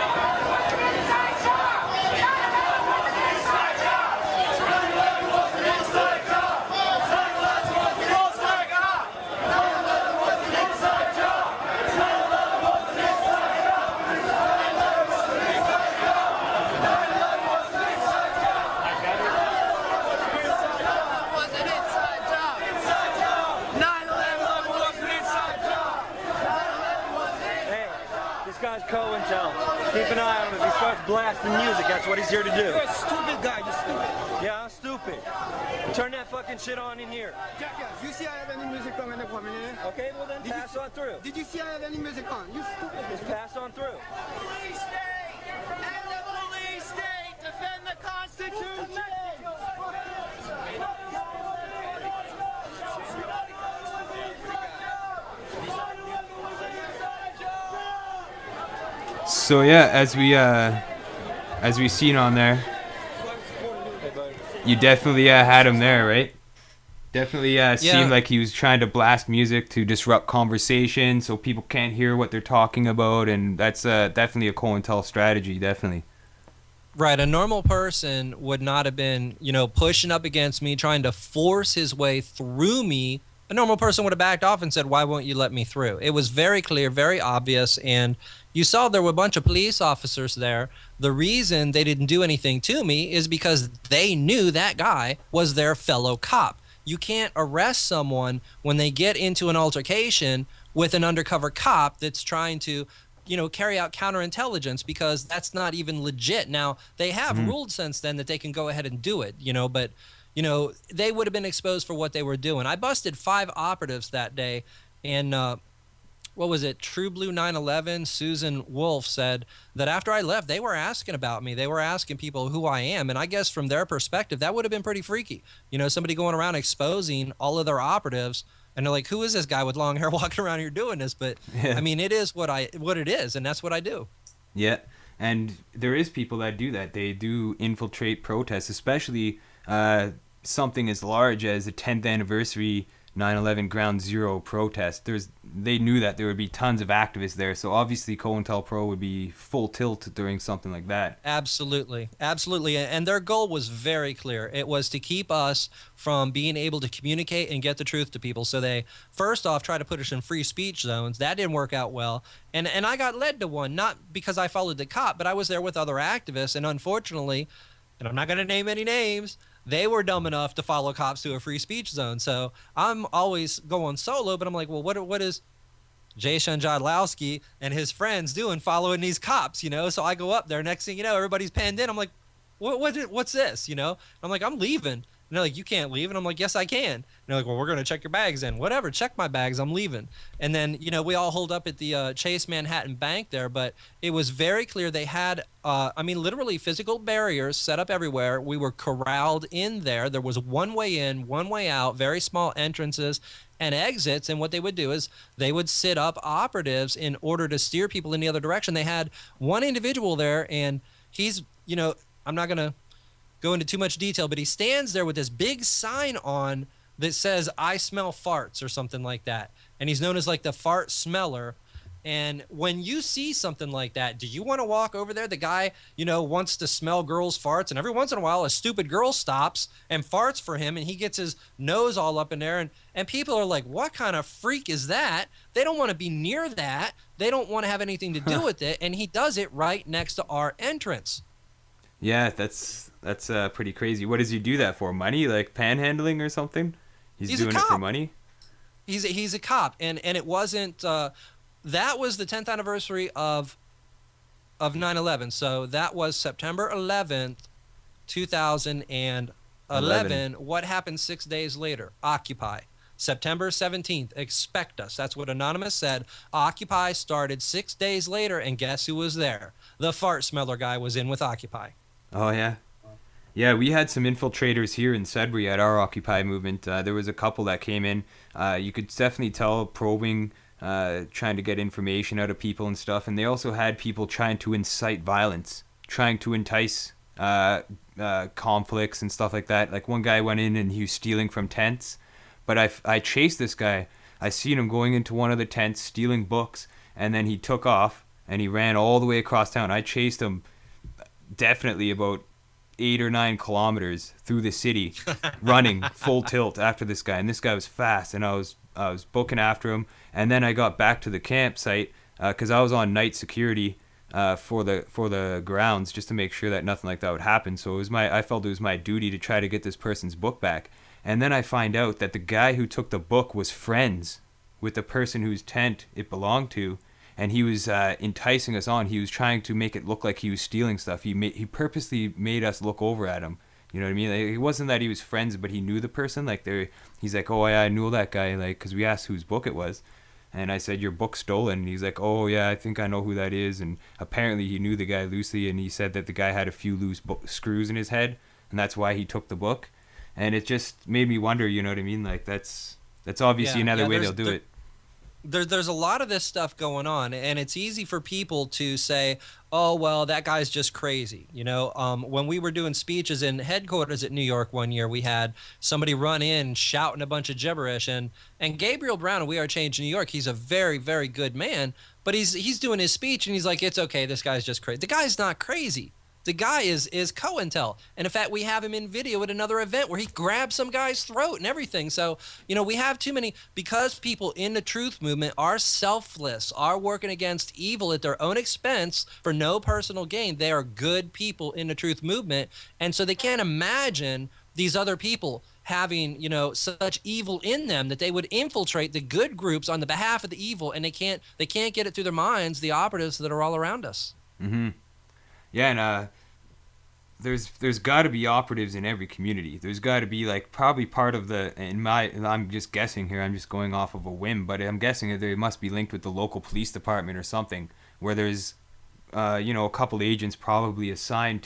guy's COINTEL. Keep an eye on him. If he starts blasting music, that's what he's here to do. You're a stupid guy. You're stupid. Yeah, I'm stupid. Turn that fucking shit on in here. Jackass, you see I have any music on when they come in here? Okay, well then pass on through. Did you see I have any music on? You stupid. Just pass on through. Police state! And the police state! Defend the Constitution! So yeah, as we seen on there, you definitely had him there, right? Definitely seemed like he was trying to blast music to disrupt conversation so people can't hear what they're talking about, and that's definitely a COINTEL strategy, definitely. Right, a normal person would not have been, pushing up against me, trying to force his way through me. A normal person would have backed off and said, "Why won't you let me through?" It was very clear, very obvious, and you saw there were a bunch of police officers there. The reason they didn't do anything to me is because they knew that guy was their fellow cop. You can't arrest someone when they get into an altercation with an undercover cop that's trying to, carry out counterintelligence, because that's not even legit. Now, they have ruled since then that they can go ahead and do it, but they would have been exposed for what they were doing. I busted 5 operatives that day, and what was it? True Blue 911, Susan Wolf said that after I left, they were asking about me. They were asking people who I am. And I guess from their perspective, that would have been pretty freaky. Somebody going around exposing all of their operatives, and they're like, who is this guy with long hair walking around here doing this? But Yeah. I mean, it is what it is, and that's what I do. Yeah, and there is people that do that. They do infiltrate protests, especially something as large as the 10th anniversary 9/11 Ground Zero protest. They knew that there would be tons of activists there, so obviously COINTELPRO would be full tilt during something like that. Absolutely. And their goal was very clear. It was to keep us from being able to communicate and get the truth to people. So they, first off, tried to put us in free speech zones. That didn't work out well. And I got led to one, not because I followed the cop, but I was there with other activists. And unfortunately, and I'm not going to name any names, they were dumb enough to follow cops to a free speech zone. So I'm always going solo, but I'm like, well, what is Jason Jodlowski and his friends doing following these cops, So I go up there. Next thing you know, everybody's penned in. I'm like, what's this, I'm like, I'm leaving. And they're like, you can't leave. And I'm like, yes, I can. And they're like, well, we're going to check your bags in. Whatever, check my bags. I'm leaving. And then, we all hold up at the Chase Manhattan Bank there. But it was very clear they had, literally physical barriers set up everywhere. We were corralled in there. There was one way in, one way out, very small entrances and exits. And what they would do is they would sit up operatives in order to steer people in the other direction. They had one individual there, and he's, I'm not going to go into too much detail, but he stands there with this big sign on that says, "I smell farts," or something like that. And he's known as like the fart smeller. And when you see something like that, do you want to walk over there? The guy, wants to smell girls' farts, and every once in a while a stupid girl stops and farts for him, and he gets his nose all up in there, and people are like, what kind of freak is that? They don't want to be near that. They don't want to have anything to do with it, and he does it right next to our entrance. Yeah, that's pretty crazy. What does he do that for? Money? Like panhandling or something? He's doing it for money? He's a cop, and it wasn't that was the 10th anniversary of 9/11. So that was September 11th, 2011. What happened 6 days later? Occupy. September 17th, expect us. That's what Anonymous said. Occupy started 6 days later, and guess who was there? The fart smeller guy was in with Occupy. Oh, yeah. Yeah, we had some infiltrators here in Sudbury at our Occupy movement. There was a couple that came in. You could definitely tell probing, trying to get information out of people and stuff. And they also had people trying to incite violence, trying to entice conflicts and stuff like that. Like one guy went in and he was stealing from tents. But I chased this guy. I seen him going into one of the tents, stealing books. And then he took off and he ran all the way across town. I chased him definitely about 8 or 9 kilometers through the city, running full tilt after this guy. And this guy was fast, and I was booking after him. And then I got back to the campsite because I was on night security for the grounds, just to make sure that nothing like that would happen. So I felt it was my duty to try to get this person's book back. And then I find out that the guy who took the book was friends with the person whose tent it belonged to, and he was enticing us on. He was trying to make it look like he was stealing stuff. He purposely made us look over at him. You know what I mean? Like, it wasn't that he was friends, but he knew the person. Like, he's like, oh yeah, I knew that guy. Like, because we asked whose book it was, and I said, your book's stolen. And he's like, oh yeah, I think I know who that is. And apparently he knew the guy loosely, and he said that the guy had a few loose screws in his head, and that's why he took the book. And it just made me wonder. You know what I mean? Like, that's obviously another way they'll do it. There's a lot of this stuff going on, and it's easy for people to say, oh, well, that guy's just crazy. You know, when we were doing speeches in headquarters at New York one year, we had somebody run in shouting a bunch of gibberish, and Gabriel Brown of We Are Change New York, he's a very, very good man, but he's doing his speech, and he's like, it's okay, this guy's just crazy. The guy's not crazy. The guy is COINTEL. And in fact, we have him in video at another event where he grabs some guy's throat and everything. So, you know, we have too many, because people in the truth movement are selfless, are working against evil at their own expense for no personal gain. They are good people in the truth movement. And so they can't imagine these other people having, you know, such evil in them that they would infiltrate the good groups on the behalf of the evil. And they can't get it through their minds, the operatives that are all around us. Mm-hmm. Yeah, and there's got to be operatives in every community. There's got to be, like, probably part of I'm just guessing here, I'm just going off of a whim, but I'm guessing that they must be linked with the local police department or something, where there's, you know, a couple agents probably assigned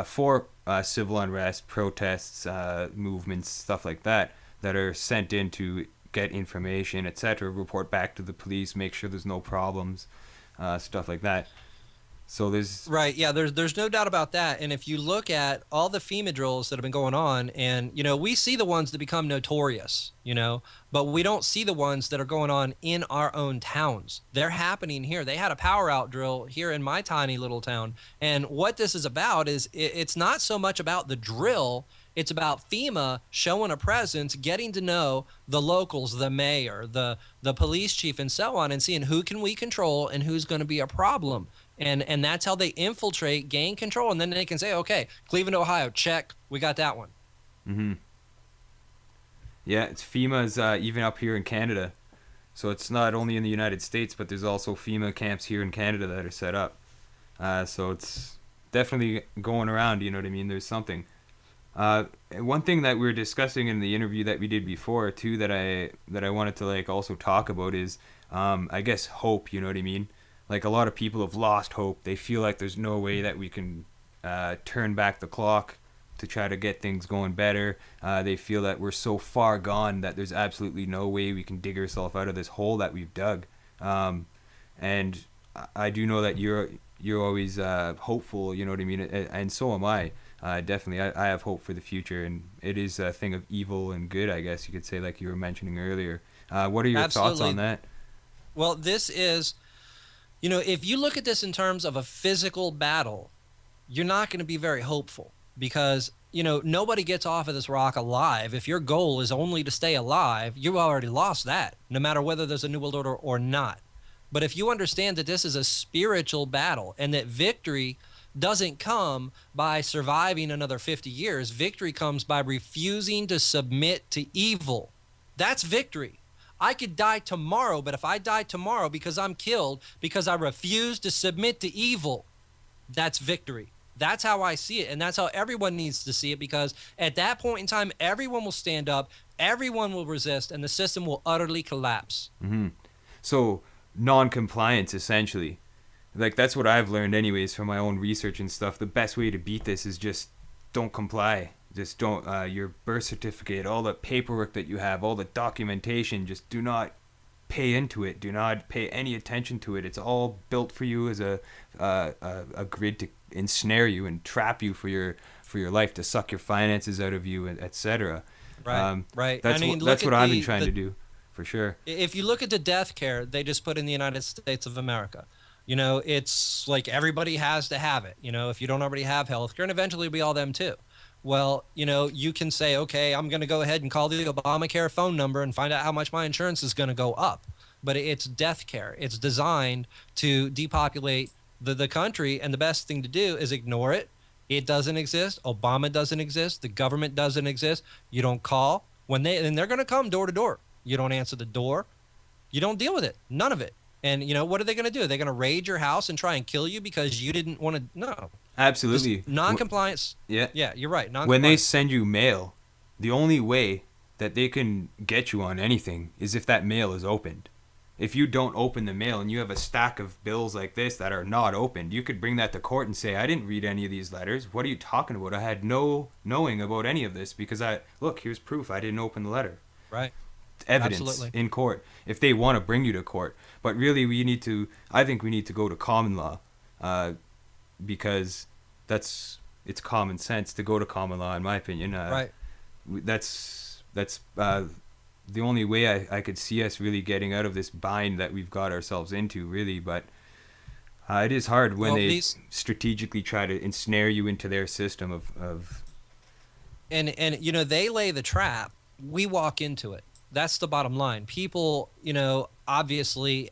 for civil unrest, protests, movements, stuff like that are sent in to get information, etc., report back to the police, make sure there's no problems, stuff like that. So there's there's no doubt about that. And if you look at all the FEMA drills that have been going on, and you know, we see the ones that become notorious, you know, but we don't see the ones that are going on in our own towns. They're happening here. They had a power out drill here in my tiny little town, and what this is about is it's not so much about the drill. It's about FEMA showing a presence, getting to know the locals, the mayor, the police chief, and so on, and seeing who can we control and who's going to be a problem. And that's how they infiltrate, gain control, and then they can say, okay, Cleveland, Ohio, check, we got that one. Mm-hmm. Yeah, it's FEMA's even up here in Canada. So it's not only in the United States, but there's also FEMA camps here in Canada that are set up. So it's definitely going around, you know what I mean? There's something. One thing that we were discussing in the interview that we did before, too, that I wanted to, like, also talk about is, I guess, hope, you know what I mean? Like, a lot of people have lost hope. They feel like there's no way that we can turn back the clock to try to get things going better. They feel that we're so far gone that there's absolutely no way we can dig ourselves out of this hole that we've dug. And I do know that you're always hopeful, you know what I mean? And so am I. Definitely, I have hope for the future, and it is a thing of evil and good, I guess you could say, like you were mentioning earlier. What are your thoughts on that? Well, this is... You know, if you look at this in terms of a physical battle, you're not going to be very hopeful because, you know, nobody gets off of this rock alive. If your goal is only to stay alive, you already lost that, no matter whether there's a New World Order or not. But if you understand that this is a spiritual battle and that victory doesn't come by surviving another 50 years, victory comes by refusing to submit to evil. That's victory. I could die tomorrow, but if I die tomorrow because I'm killed because I refuse to submit to evil, that's victory. That's how I see it, and that's how everyone needs to see it, because at that point in time, everyone will stand up, everyone will resist, and the system will utterly collapse. Mm-hmm. So, non-compliance, essentially. Like, that's what I've learned anyways from my own research and stuff. The best way to beat this is just don't comply. Just don't, your birth certificate, all the paperwork that you have, all the documentation, just do not pay into it. Do not pay any attention to it. It's all built for you as a grid to ensnare you and trap you for your life, to suck your finances out of you, etc. Right, right. That's what I've been trying to do, for sure. If you look at the death care they just put in the United States of America, you know, it's like everybody has to have it. You know, if you don't already have health care, and eventually it'll be all them too. Well, you know, you can say, okay, I'm going to go ahead and call the Obamacare phone number and find out how much my insurance is going to go up. But it's death care. It's designed to depopulate the country, and the best thing to do is ignore it. It doesn't exist. Obama doesn't exist. The government doesn't exist. You don't call. And they're going to come door to door. You don't answer the door. You don't deal with it. None of it. And what are they going to do? Are they going to raid your house and try and kill you because you didn't want to? No. Absolutely. Just non-compliance. Yeah. Yeah, you're right. Non-compliance. When they send you mail, the only way that they can get you on anything is if that mail is opened. If you don't open the mail and you have a stack of bills like this that are not opened, you could bring that to court and say, I didn't read any of these letters. What are you talking about? I had no knowing about any of this because look, here's proof. I didn't open the letter. Right. Evidence Absolutely. in court if they want to bring you to court. But really, I think we need to go to common law because it's common sense to go to common law, in my opinion. Right. That's the only way I could see us really getting out of this bind that we've got ourselves into, really. But it is hard when they strategically try to ensnare you into their system of And they lay the trap. We walk into it. That's the bottom line. People, obviously,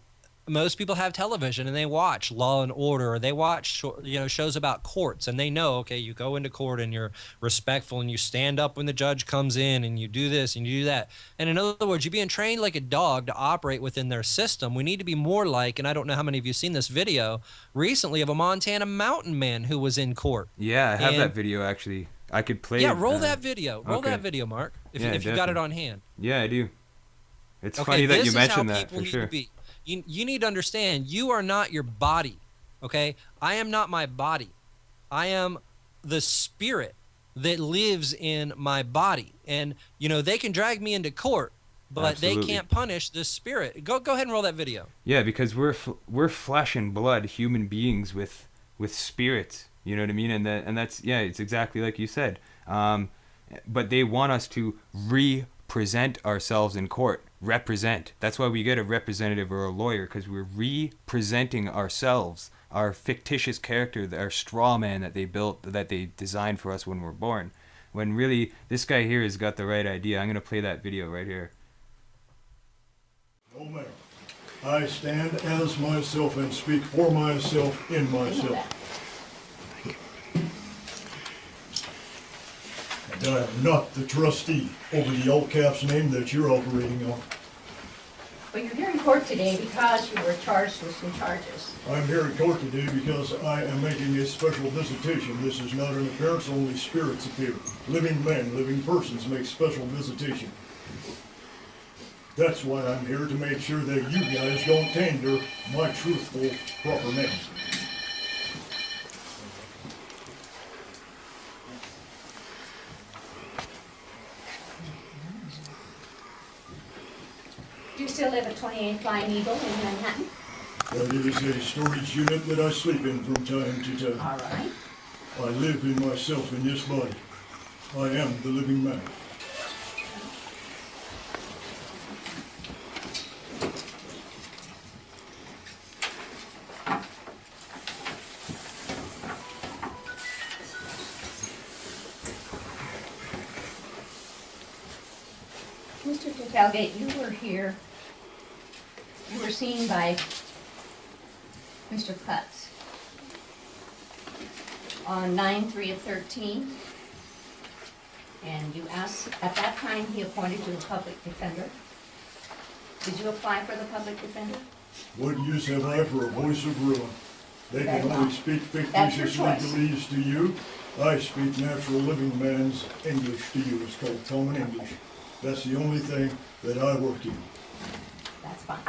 most people have television and they watch Law and Order, or they watch, shows about courts, and they know, okay, you go into court and you're respectful and you stand up when the judge comes in and you do this and you do that. And in other words, you're being trained like a dog to operate within their system. We need to be more like, and I don't know how many of you have seen this video recently of a Montana mountain man who was in court. Yeah, I have that video actually. I could play. Yeah, roll that video. Roll okay. that video, Mark, if Yeah, you got it on hand. Yeah, I do. It's funny that you mentioned that, for sure. You need to understand, you are not your body, okay? I am not my body. I am the spirit that lives in my body. And, they can drag me into court, but Absolutely. they can't punish the spirit. Go ahead and roll that video. Yeah, because we're flesh and blood human beings with spirits. You know what I mean? And that's, yeah, it's exactly like you said. But they want us to represent ourselves in court. Represent. That's why we get a representative or a lawyer, because we're representing ourselves, our fictitious character, our straw man that they built, that they designed for us when we're born. When really, this guy here has got the right idea. I'm going to play that video right here. No, ma'am. I stand as myself and speak for myself in myself. And I am not the trustee over the all caps name that you're operating on. Well, you're here in court today because you were charged with some charges. I'm here in court today because I am making a special visitation. This is not an appearance, only spirits appear. Living men, living persons make special visitation. That's why I'm here, to make sure that you guys don't tander my truthful, proper names. Do you still live at 28 Flying Eagle in Manhattan? That is a storage unit that I sleep in from time to time. All right. I live in myself in this body. I am the living man. Mr. Talgate, you were here. You were seen by Mr. Cutts on 9/3 of 13. And you asked, at that time, he appointed you a public defender. Did you apply for the public defender? What use have I for a voice of ruin? They can That's only not- speak that's your fictitious choice. legalese to you. I speak natural living man's English to you. It's called common English. That's the only thing that I work in. That's fine.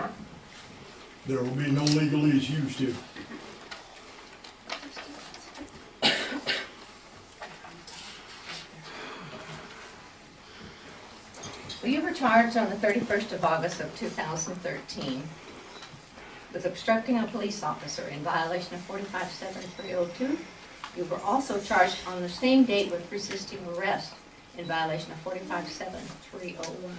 There will be no legalese used here. Well, you were charged on the 31st of August of 2013 with obstructing a police officer in violation of 457302. You were also charged on the same date with resisting arrest in violation of 457301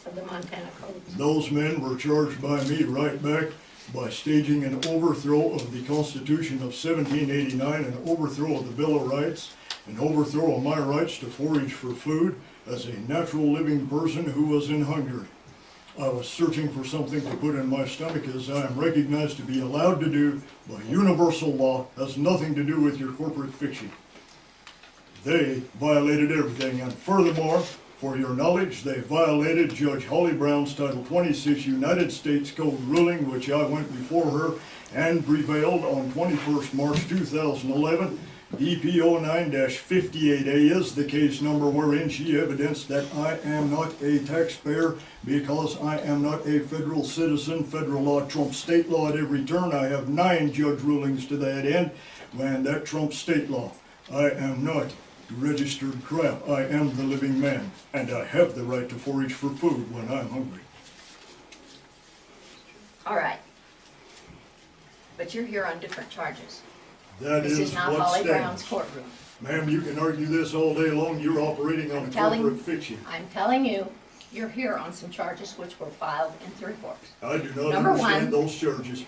of the Montana Code. Those men were charged by me right back by staging an overthrow of the Constitution of 1789, an overthrow of the Bill of Rights, an overthrow of my rights to forage for food as a natural living person who was in hunger. I was searching for something to put in my stomach, as I am recognized to be allowed to do by universal law. Has nothing to do with your corporate fiction. They violated everything, and furthermore, For your knowledge, they violated Judge Holly Brown's Title 26 United States Code ruling, which I went before her and prevailed on 21st March 2011. DPO 9-58A is the case number wherein she evidenced that I am not a taxpayer because I am not a federal citizen. Federal law trumps state law at every turn. I have 9 judge rulings to that end, and that trumps state law. I am not registered crap. I am the living man, and I have the right to forage for food when I'm hungry. All right. But you're here on different charges. That This is not what Holly stands. Brown's courtroom. Ma'am, you can argue this all day long. You're operating on a corporate fiction. I'm telling you, you're here on some charges which were filed in Three Forks. I do not Number understand one. those charges.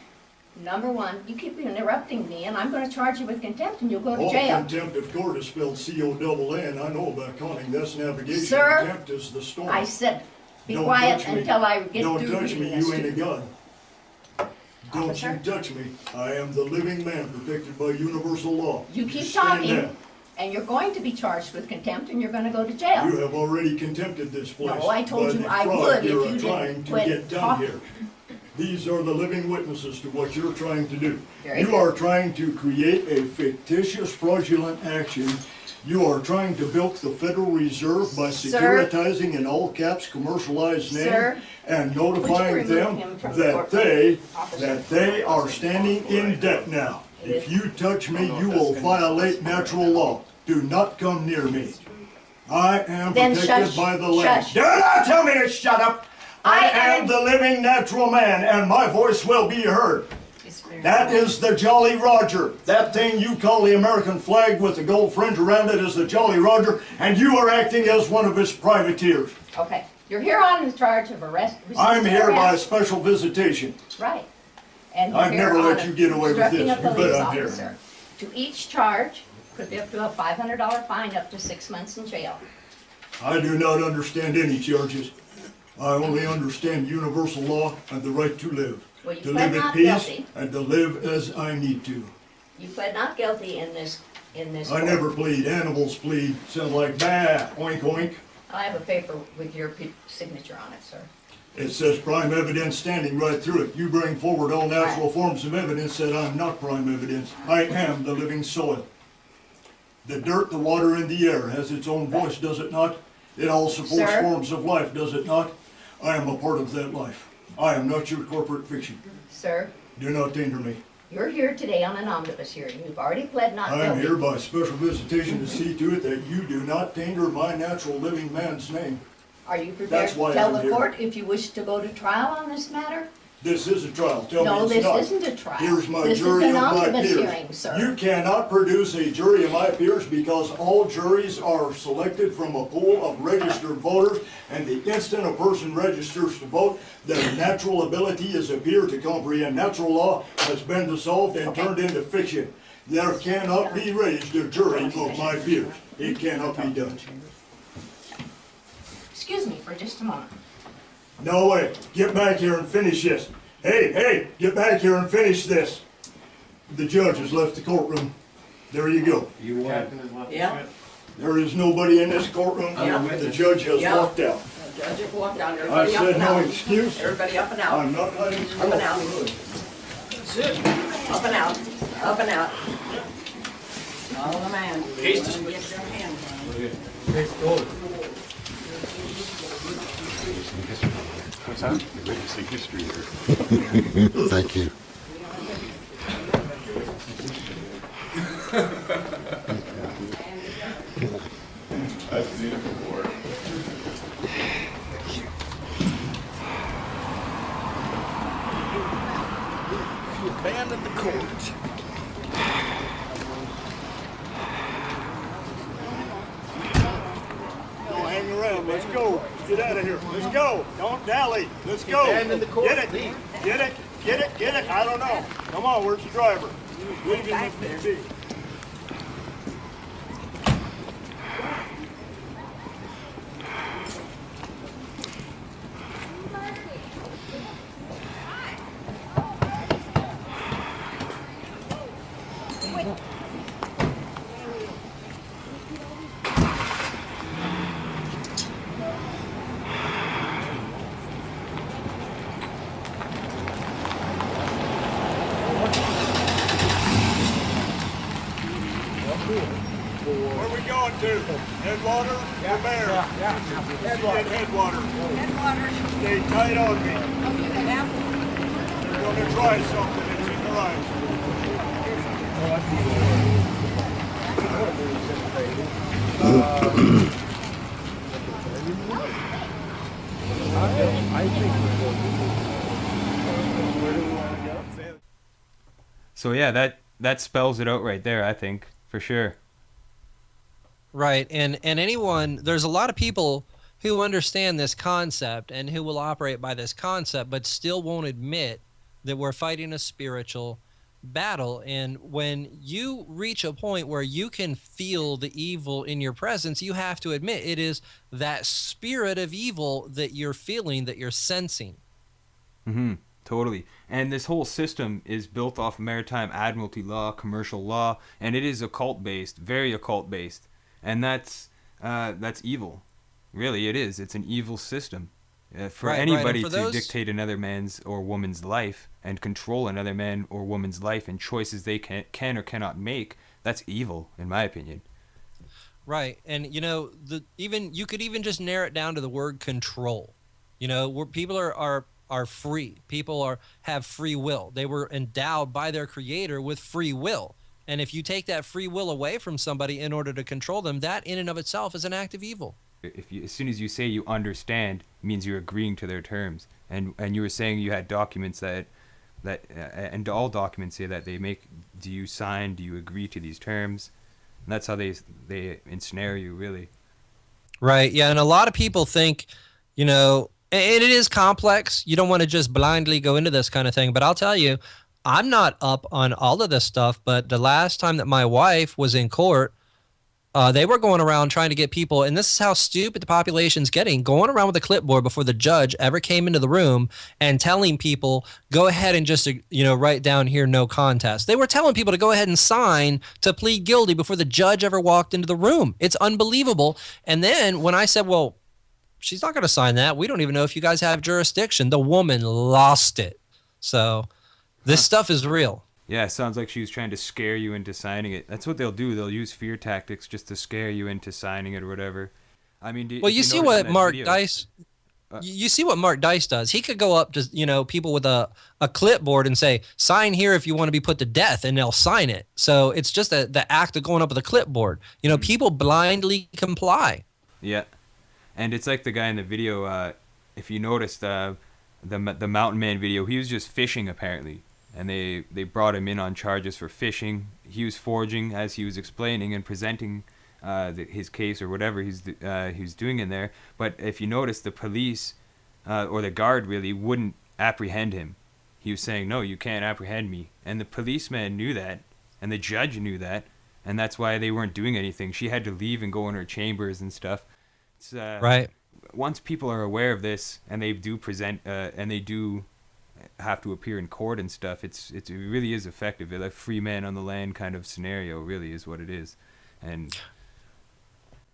Number one, you keep interrupting me, and I'm gonna charge you with contempt, and you'll go to Oh, jail. contempt of court is spelled C-O-double-N. I know about conning. That's navigation. Sir, Contempt is the storm. I said, be Don't quiet touch me. until I get Don't through touch reading me. this You to ain't a you. gun. Don't Officer? you touch me. I am the living man protected by universal law. You keep stand talking, down. and you're going to be charged with contempt, and you're gonna go to jail. You have already contempted this place. No, I told by you the I fraud would if you're you trying didn't to quit get done talking. here. These are the living witnesses to what you're trying to do. Very You good. are trying to create a fictitious fraudulent action. You are trying to bilk the Federal Reserve by Sir. securitizing in all caps commercialized name Sir. and Would you notifying remove them him from the that courtroom? Officer. they are standing in debt now. If you touch me, you will violate natural law. Do not come near me. I am Then protected shush, by the land. shush. Do not tell me to shut up. I am the living natural man, and my voice will be heard. That is the Jolly Roger. That thing you call the American flag with the gold fringe around it is the Jolly Roger, and you are acting as one of his privateers. Okay, you're here on the charge of arrest. I'm resisting here by arrest. special visitation. Right. And you're I've here never let on you get away with obstructing this. a You bet police I'm here. officer. To each charge, could be up to a $500 fine, up to 6 months in jail. I do not understand any charges. I only understand universal law and the right to live. Well, you To pled live at not peace guilty. and to live as I need to. You pled not guilty in this I court. never plead. Animals plead. Sound like bah, oink oink. I have a paper with your signature on it, sir. It says prime evidence standing right through it. You bring forward all natural Right. forms of evidence that I'm not prime evidence. I am the living soil. The dirt, the water, and the air has its own voice, does it not? It all supports Sir? forms of life, does it not? I am a part of that life. I am not your corporate fiction. Sir, Do not danger me. you're here today on an omnibus hearing. You've already pled not I am guilty. here by special visitation to see to it that you do not tainter my natural living man's name. Are you prepared That's to why tell I'm the here. court if you wish to go to trial on this matter? This is a trial. Tell No, me it's not. this isn't a trial. Here's my This is jury an of my omnibus peers. hearing, sir. You cannot produce a jury of my peers because all juries are selected from a pool of registered voters, and the instant a person registers to vote, their natural ability as a peer to comprehend natural law has been dissolved and turned into fiction. There cannot be raised a jury of my peers. It cannot be done. Excuse me for just a moment. No way. Get back here and finish this. Hey, get back here and finish this. The judge has left the courtroom. There you go. Yeah, There is nobody in this courtroom. Yeah. The judge has Yeah. walked out. the judge will walk down, I everybody up said and no out. excuse. Everybody up and out, I'm not letting you Up and out. go. up and out, up and out. Follow the man. Get your hand. Thank you. I've seen it before. Abandon the court. Don't hang around. Let's go. Let's get out of here. Let's go. Don't dally. Let's go. Abandon the court, Get it. please. Get it. Get it. Get it. I don't know. Come on. Where's the driver? Leave him if need be. that too. Headwater or bear? Yeah. Headwater. Headwater. Headwater. Stay tight on me. Yeah. You're going to try something. It's in your eyes. So yeah, that spells it out right there, I think, for sure. Right. And anyone, there's a lot of people who understand this concept and who will operate by this concept, but still won't admit that we're fighting a spiritual battle. And when you reach a point where you can feel the evil in your presence, you have to admit it is that spirit of evil that you're feeling, that you're sensing. Mm-hmm. Totally. And this whole system is built off maritime admiralty law, commercial law, and it is occult-based, very occult-based. And that's evil. Really, it is. It's an evil system. For anybody to dictate another man's or woman's life and control another man or woman's life and choices they can or cannot make, that's evil, in my opinion. Right. And, you know, you could even just narrow it down to the word control. You know, where people are free. People have free will. They were endowed by their creator with free will. And if you take that free will away from somebody in order to control them, that in and of itself is an act of evil. As soon as you say you understand, it means you're agreeing to their terms. And you were saying you had documents that and all documents say that they make. Do you sign? Do you agree to these terms? And that's how they ensnare you, really. Right. Yeah. And a lot of people think, you know, and it is complex. You don't want to just blindly go into this kind of thing. But I'll tell you, I'm not up on all of this stuff. But the last time that my wife was in court, they were going around trying to get people, and this is how stupid the population's getting, going around with a clipboard before the judge ever came into the room and telling people, go ahead and just, write down here, no contest. They were telling people to go ahead and sign to plead guilty before the judge ever walked into the room. It's unbelievable. And then when I said, well, she's not going to sign that. We don't even know if you guys have jurisdiction. The woman lost it. So this stuff is real. Yeah, it sounds like she was trying to scare you into signing it. That's what they'll do. They'll use fear tactics just to scare you into signing it or whatever. I mean, you see what Mark Dice... You see what Mark Dice does. He could go up to people with a clipboard and say, sign here if you want to be put to death, and they'll sign it. So it's just the act of going up with a clipboard. People blindly comply. Yeah. And it's like the guy in the video, if you noticed the Mountain Man video, he was just fishing apparently. And they brought him in on charges for fishing. He was forging as he was explaining and presenting his case or whatever he's doing in there. But if you notice, the police or the guard really wouldn't apprehend him. He was saying, no, you can't apprehend me. And the policeman knew that, and the judge knew that, and that's why they weren't doing anything. She had to leave and go in her chambers and stuff. It's, right. Once people are aware of this and they do present and they do have to appear in court and stuff, it really is effective. A free man on the land kind of scenario really is what it is. And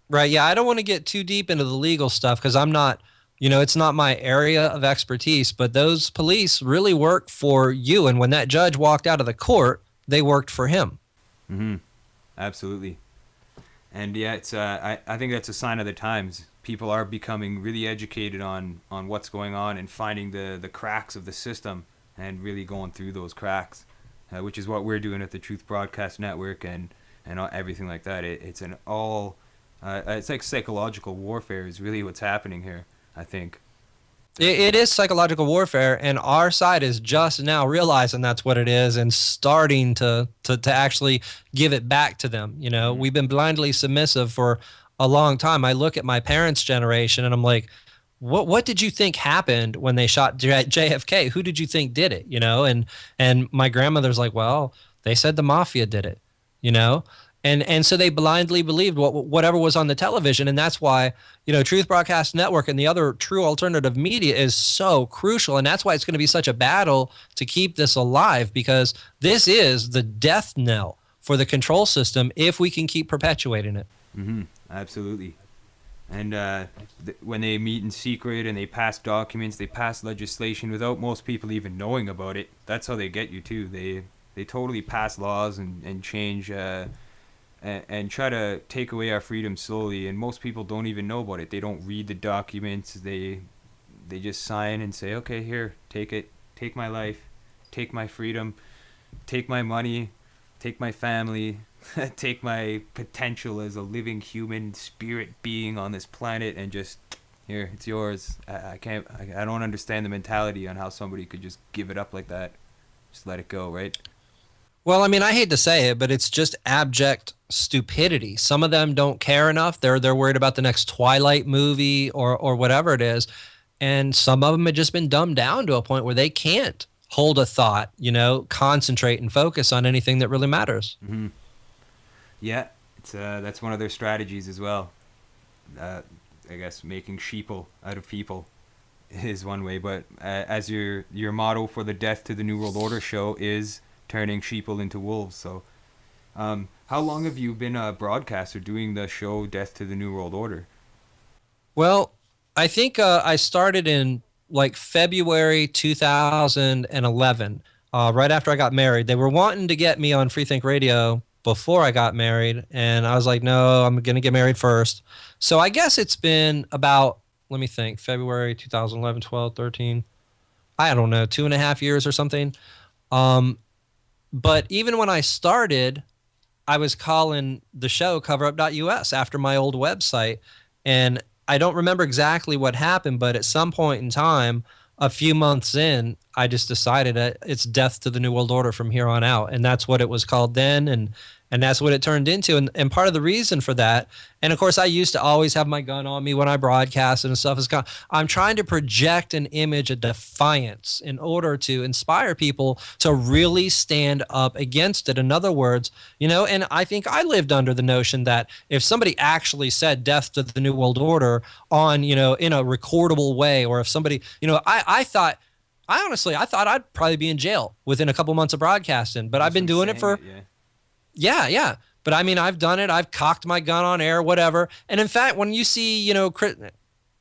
right, yeah, I don't want to get too deep into the legal stuff because I'm not, it's not my area of expertise, but those police really work for you. And when that judge walked out of the court, they worked for him. Mm-hmm. Absolutely. And yeah, it's I think that's a sign of the times. People are becoming really educated on what's going on and finding the cracks of the system and really going through those cracks, which is what we're doing at the Truth Broadcast Network and everything like that. It's it's like psychological warfare is really what's happening here, I think. It is psychological warfare, and our side is just now realizing that's what it is and starting to actually give it back to them. We've been blindly submissive for a long time. I look at my parents' generation and I'm like, what did you think happened when they shot JFK? Who did you think did it? And my grandmother's like, well, they said the mafia did it, and so they blindly believed whatever was on the television. And that's why, Truth Broadcast Network and the other true alternative media is so crucial. And that's why it's going to be such a battle to keep this alive, because this is the death knell for the control system if we can keep perpetuating it. Mm-hmm. Absolutely. And when they meet in secret and they pass documents, they pass legislation without most people even knowing about it. That's how they get you too. They totally pass laws and change and try to take away our freedom slowly. And most people don't even know about it. They don't read the documents. They just sign and say, okay, here, take it, take my life, take my freedom, take my money, take my family, take my potential as a living human spirit being on this planet, and just, here, it's yours. I don't understand the mentality on how somebody could just give it up like that. Just let it go, right? Well, I mean, I hate to say it, but it's just abject stupidity. Some of them don't care enough. They're worried about the next Twilight movie or whatever it is. And some of them have just been dumbed down to a point where they can't hold a thought, concentrate and focus on anything that really matters. Mm-hmm. Yeah, it's that's one of their strategies as well. I guess making sheeple out of people is one way. But as your motto for the Death to the New World Order show is turning sheeple into wolves. So how long have you been a broadcaster doing the show Death to the New World Order? Well, I think I started in like February 2011, right after I got married. They were wanting to get me on Free Think Radio before I got married, and I was like, no, I'm going to get married first. So I guess it's been about, let me think, February 2011, 12, 13, I don't know, 2.5 years or something. But even when I started, I was calling the show coverup.us after my old website, and I don't remember exactly what happened, but at some point in time, a few months in, I just decided that it's Death to the New World Order from here on out. And that's what it was called then. And that's what it turned into. And part of the reason for that, and of course, I used to always have my gun on me when I broadcast and stuff. I'm trying to project an image of defiance in order to inspire people to really stand up against it. In other words, and I think I lived under the notion that if somebody actually said Death to the New World Order on, in a recordable way, or if somebody, I thought I'd probably be in jail within a couple months of broadcasting, but I've been doing it for... Yeah. But I mean, I've done it. I've cocked my gun on air, whatever. And in fact, when you see,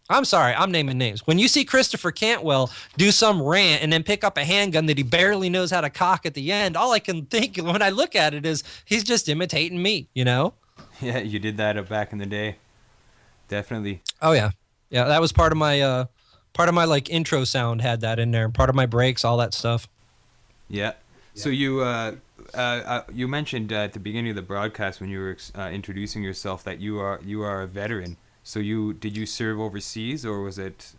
I'm sorry, I'm naming names. When you see Christopher Cantwell do some rant and then pick up a handgun that he barely knows how to cock at the end, all I can think when I look at it is he's just imitating me, Yeah, you did that back in the day. Definitely. Oh, yeah. Yeah, that was part of my like intro sound had that in there. Part of my breaks, all that stuff. Yeah. So you mentioned at the beginning of the broadcast when you were introducing yourself that you are a veteran. So did you serve overseas, or was it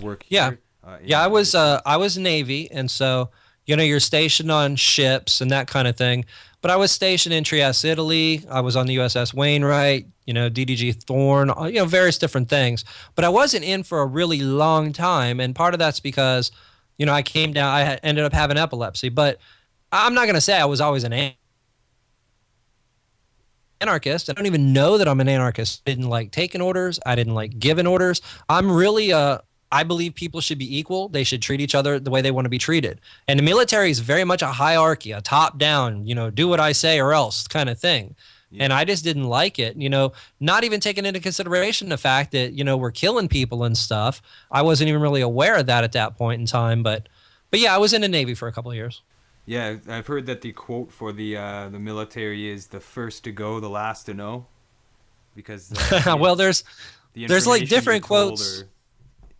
work here? Yeah, I was Navy, and so you're stationed on ships and that kind of thing. But I was stationed in Trieste, Italy. I was on the USS Wainwright, DDG Thorn, various different things. But I wasn't in for a really long time, and part of that's because I came down. I ended up having epilepsy, but I'm not going to say I was always an anarchist. I don't even know that I'm an anarchist. I didn't like taking orders. I didn't like giving orders. I'm really I believe people should be equal. They should treat each other the way they want to be treated. And the military is very much a hierarchy, a top-down, do what I say or else kind of thing. Yeah. And I just didn't like it, not even taking into consideration the fact that, we're killing people and stuff. I wasn't even really aware of that at that point in time. But yeah, I was in the Navy for a couple of years. Yeah, I've heard that the quote for the military is "the first to go, the last to know," because well, there's like different quotes.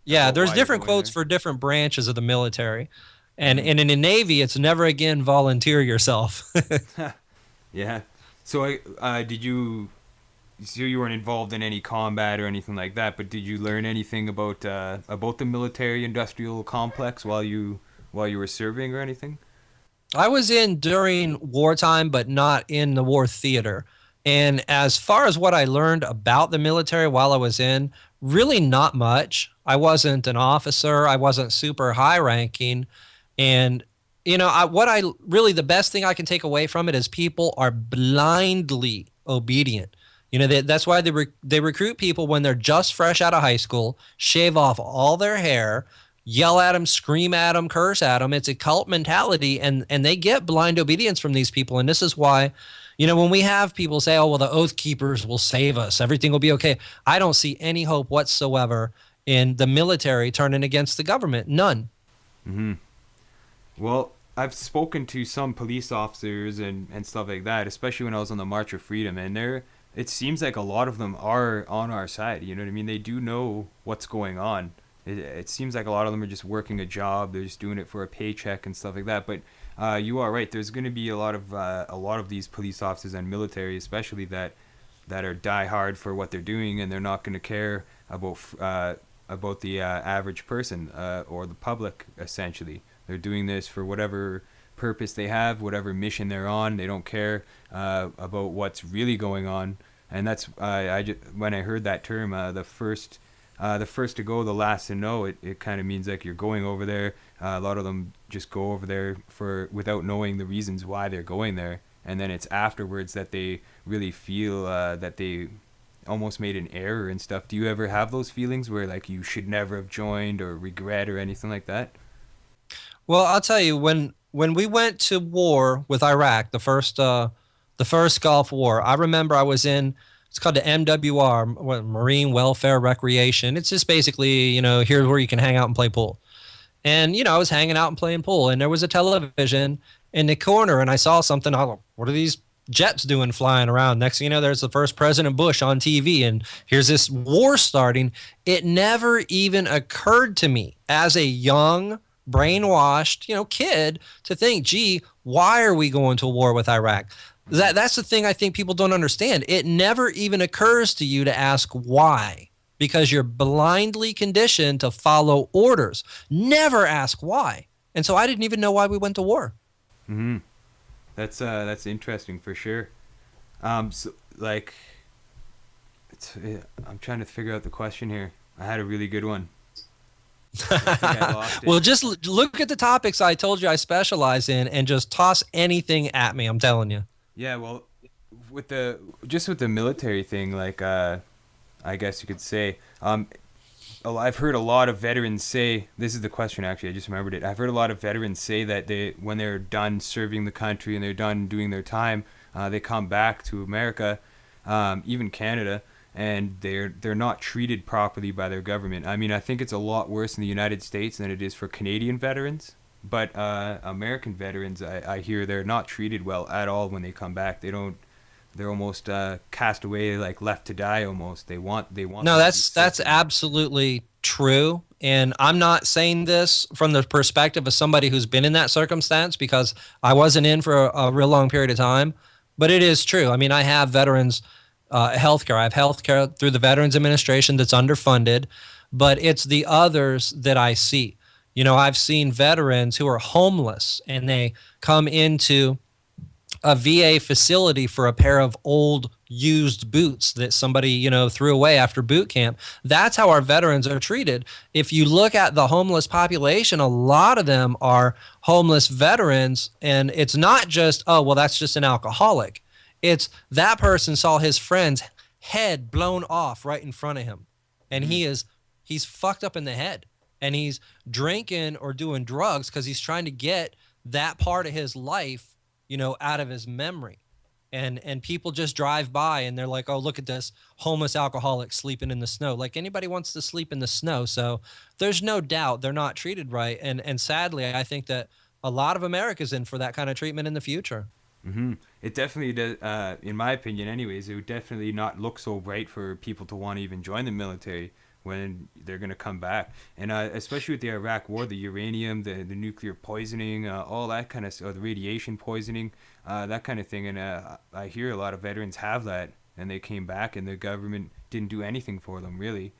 Yeah, there's different quotes for different branches of the military, and in the Navy, it's never again volunteer yourself. Yeah. So did you? So you weren't involved in any combat or anything like that, but did you learn anything about the military-industrial complex while you were serving or anything? I was in during wartime, but not in the war theater. And as far as what I learned about the military while I was in, really not much. I wasn't an officer. I wasn't super high ranking. And, the best thing I can take away from it is people are blindly obedient. That's why they recruit people when they're just fresh out of high school, shave off all their hair, yell at them, scream at them, curse at them. It's a cult mentality, and they get blind obedience from these people. And this is why, when we have people say, oh, well, the Oath Keepers will save us, everything will be okay. I don't see any hope whatsoever in the military turning against the government. None. Mm-hmm. Well, I've spoken to some police officers and stuff like that, especially when I was on the March of Freedom, and it seems like a lot of them are on our side. You know what I mean? They do know what's going on. It seems like a lot of them are just working a job. They're just doing it for a paycheck and stuff like that. But you are right. There's going to be a lot of these police officers and military, especially that are die hard for what they're doing, and they're not going to care about the average person or the public. Essentially, they're doing this for whatever purpose they have, whatever mission they're on. They don't care about what's really going on. And that's when I heard that term, the first to go, the last to know. It kind of means like you're going over there. A lot of them just go over there without knowing the reasons why they're going there, and then it's afterwards that they really feel that they almost made an error and stuff. Do you ever have those feelings where like you should never have joined, or regret, or anything like that? Well, I'll tell you, when we went to war with Iraq, the first Gulf War, I remember I was in, it's called the MWR, Marine Welfare Recreation. It's just basically, here's where you can hang out and play pool. And, I was hanging out and playing pool, and there was a television in the corner, and I saw something. I was like, what are these jets doing flying around? Next thing you know, there's the first President Bush on TV, and here's this war starting. It never even occurred to me as a young, brainwashed, kid to think, gee, why are we going to war with Iraq? That's the thing I think people don't understand. It never even occurs to you to ask why, because you're blindly conditioned to follow orders. Never ask why. And so I didn't even know why we went to war. Mm-hmm. That's interesting for sure. So like, I'm trying to figure out the question here. I had a really good one. I think I lost it. Well, just look at the topics I told you I specialize in, and just toss anything at me. I'm telling you. Yeah, well, with the military thing, like I guess you could say, I've heard a lot of veterans say, this is the question actually, I just remembered it. I've heard a lot of veterans say that when they're done serving the country and they're done doing their time, they come back to America, even Canada, and they're not treated properly by their government. I mean, I think it's a lot worse in the United States than it is for Canadian veterans. But American veterans, I hear they're not treated well at all when they come back. They're almost cast away, like left to die almost. They want. No, that's absolutely true. And I'm not saying this from the perspective of somebody who's been in that circumstance, because I wasn't in for a real long period of time. But it is true. I mean, I have veterans healthcare. I have healthcare through the Veterans Administration that's underfunded, but it's the others that I see. I've seen veterans who are homeless, and they come into a VA facility for a pair of old used boots that somebody, threw away after boot camp. That's how our veterans are treated. If you look at the homeless population, a lot of them are homeless veterans, and it's not just, oh, well, that's just an alcoholic. It's that person saw his friend's head blown off right in front of him, and he's fucked up in the head. And he's drinking or doing drugs because he's trying to get that part of his life, out of his memory. And people just drive by and they're like, oh, look at this homeless alcoholic sleeping in the snow. Like, anybody wants to sleep in the snow. So there's no doubt they're not treated right. And sadly, I think that a lot of America's in for that kind of treatment in the future. Mm-hmm. It definitely does, in my opinion anyways, it would definitely not look so bright for people to want to even join the military when they're going to come back. And especially with the Iraq war, the uranium, the nuclear poisoning, all that kind of stuff, the radiation poisoning, that kind of thing. And I hear a lot of veterans have that, and they came back and the government didn't do anything for them, really.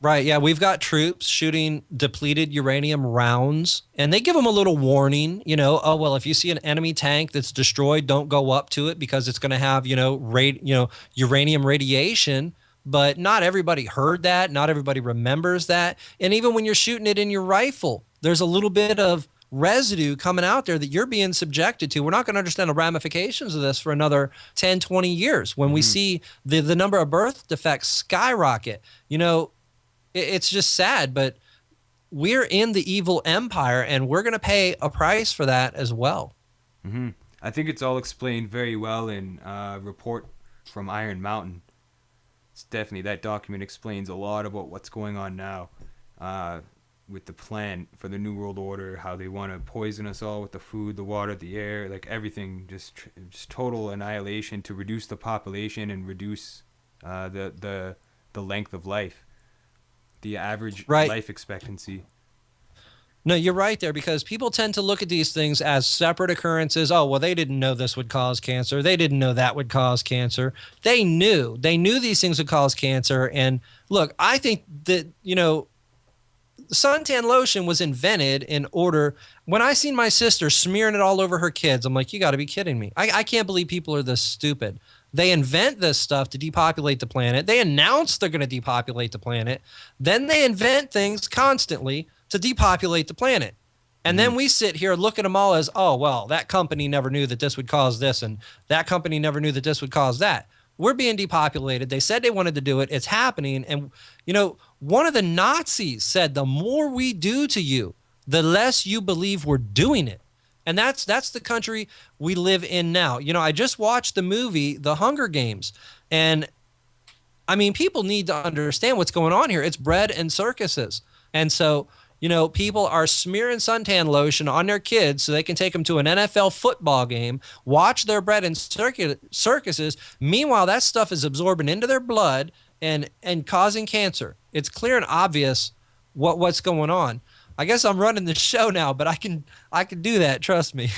Right, yeah, we've got troops shooting depleted uranium rounds, and they give them a little warning, oh, well, if you see an enemy tank that's destroyed, don't go up to it because it's going to have, uranium radiation. But not everybody heard that. Not everybody remembers that. And even when you're shooting it in your rifle, there's a little bit of residue coming out there that you're being subjected to. We're not going to understand the ramifications of this for another 10, 20 years when we see the number of birth defects skyrocket. It's just sad, but we're in the evil empire, and we're going to pay a price for that as well. Mm-hmm. I think it's all explained very well in a report from Iron Mountain. It's definitely, that document explains a lot about what's going on now. with the plan for the New World Order, how they want to poison us all with the food, the water, the air, like everything, just total annihilation to reduce the population and reduce the length of life, the average life expectancy. No, you're right there, because people tend to look at these things as separate occurrences. Oh, well, they didn't know this would cause cancer. They didn't know that would cause cancer. They knew these things would cause cancer. And look, I think that, suntan lotion was invented in order. When I seen my sister smearing it all over her kids, I'm like, you got to be kidding me. I can't believe people are this stupid. They invent this stuff to depopulate the planet. They announce they're going to depopulate the planet. Then they invent things constantly to depopulate the planet. And then we sit here and look at them all as, oh, well, that company never knew that this would cause this, and that company never knew that this would cause that. We're being depopulated. They said they wanted to do it. It's happening. And, one of the Nazis said, the more we do to you, the less you believe we're doing it. And that's the country we live in now. I just watched the movie, The Hunger Games, and I mean, people need to understand what's going on here. It's bread and circuses. And so, people are smearing suntan lotion on their kids so they can take them to an NFL football game, watch their bread and circuses. Meanwhile, that stuff is absorbing into their blood and causing cancer. It's clear and obvious what's going on. I guess I'm running the show now, but I can do that. Trust me.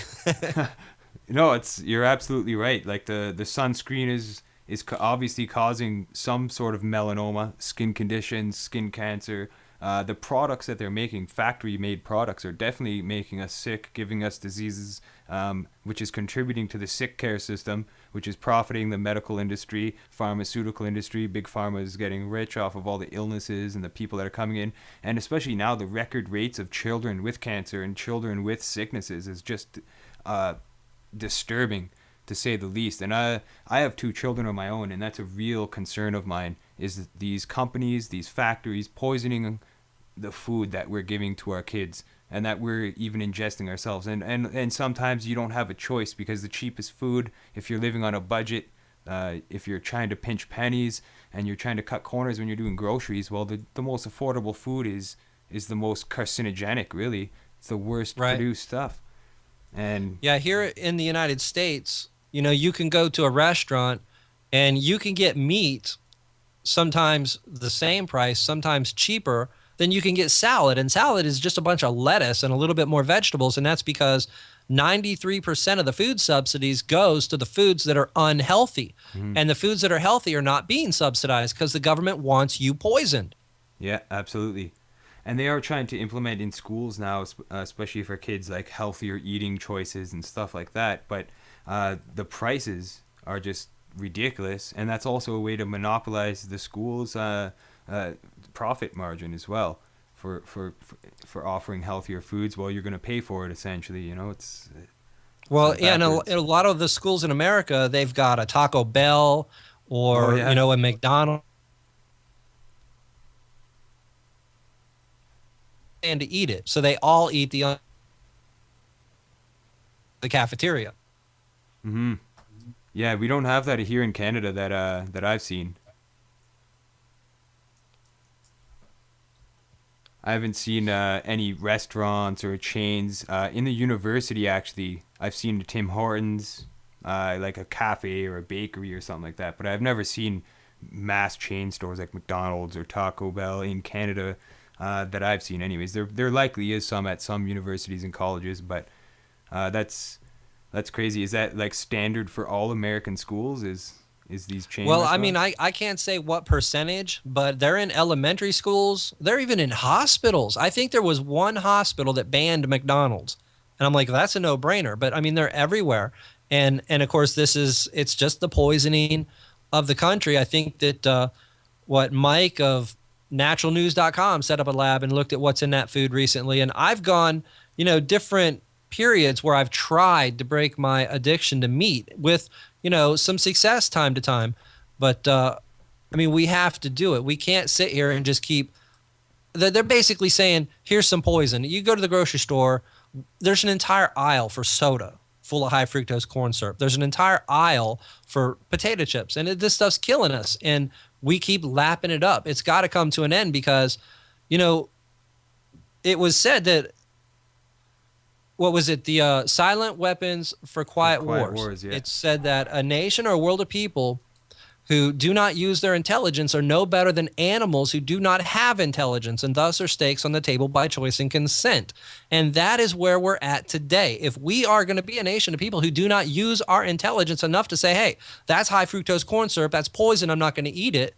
No, you're absolutely right. Like the sunscreen is obviously causing some sort of melanoma, skin conditions, skin cancer. The products that they're making, factory-made products, are definitely making us sick, giving us diseases, which is contributing to the sick care system, which is profiting the medical industry, pharmaceutical industry. Big Pharma is getting rich off of all the illnesses and the people that are coming in. And especially now, the record rates of children with cancer and children with sicknesses is just disturbing, to say the least. And I have 2 children of my own, and that's a real concern of mine, is these companies, these factories poisoning the food that we're giving to our kids and that we're even ingesting ourselves. And sometimes you don't have a choice, because the cheapest food, if you're living on a budget, if you're trying to pinch pennies and you're trying to cut corners when you're doing groceries, well, the most affordable food is the most carcinogenic, really. It's the worst produced stuff. And yeah, here in the United States, you can go to a restaurant and you can get meat sometimes the same price, sometimes cheaper than you can get salad. And salad is just a bunch of lettuce and a little bit more vegetables. And that's because 93% of the food subsidies goes to the foods that are unhealthy. And the foods that are healthy are not being subsidized because the government wants you poisoned. Yeah, absolutely. And they are trying to implement in schools now, especially for kids, like healthier eating choices and stuff like that. But the prices are just ridiculous, and that's also a way to monopolize the school's profit margin as well for offering healthier foods. Well, you're going to pay for it, essentially. It's and a lot of the schools in America, they've got a Taco Bell or a McDonald's, and to eat it, so they all eat the cafeteria. Yeah, we don't have that here in Canada that I've seen. I haven't seen any restaurants or chains in the university. Actually, I've seen Tim Hortons, like a cafe or a bakery or something like that. But I've never seen mass chain stores like McDonald's or Taco Bell in Canada that I've seen. Anyways, there likely is some at some universities and colleges, but that's crazy. Is that like standard for all American schools? Is these chain Well, restaurants? I mean, I can't say what percentage, but they're in elementary schools. They're even in hospitals. I think there was one hospital that banned McDonald's. And I'm like, that's a no-brainer. But, I mean, they're everywhere. And of course, it's just the poisoning of the country. I think that Mike of naturalnews.com set up a lab and looked at what's in that food recently. And I've gone, different periods where I've tried to break my addiction to meat with, some success time to time. But, we have to do it. We can't sit here and just keep – they're basically saying, here's some poison. You go to the grocery store, there's an entire aisle for soda full of high fructose corn syrup. There's an entire aisle for potato chips. And this stuff's killing us. And we keep lapping it up. It's got to come to an end because, it was said that, what was it? The silent weapons for quiet wars. Yeah. It said that a nation or a world of people who do not use their intelligence are no better than animals who do not have intelligence, and thus are stakes on the table by choice and consent. And that is where we're at today. If we are going to be a nation of people who do not use our intelligence enough to say, hey, that's high fructose corn syrup, that's poison, I'm not going to eat it,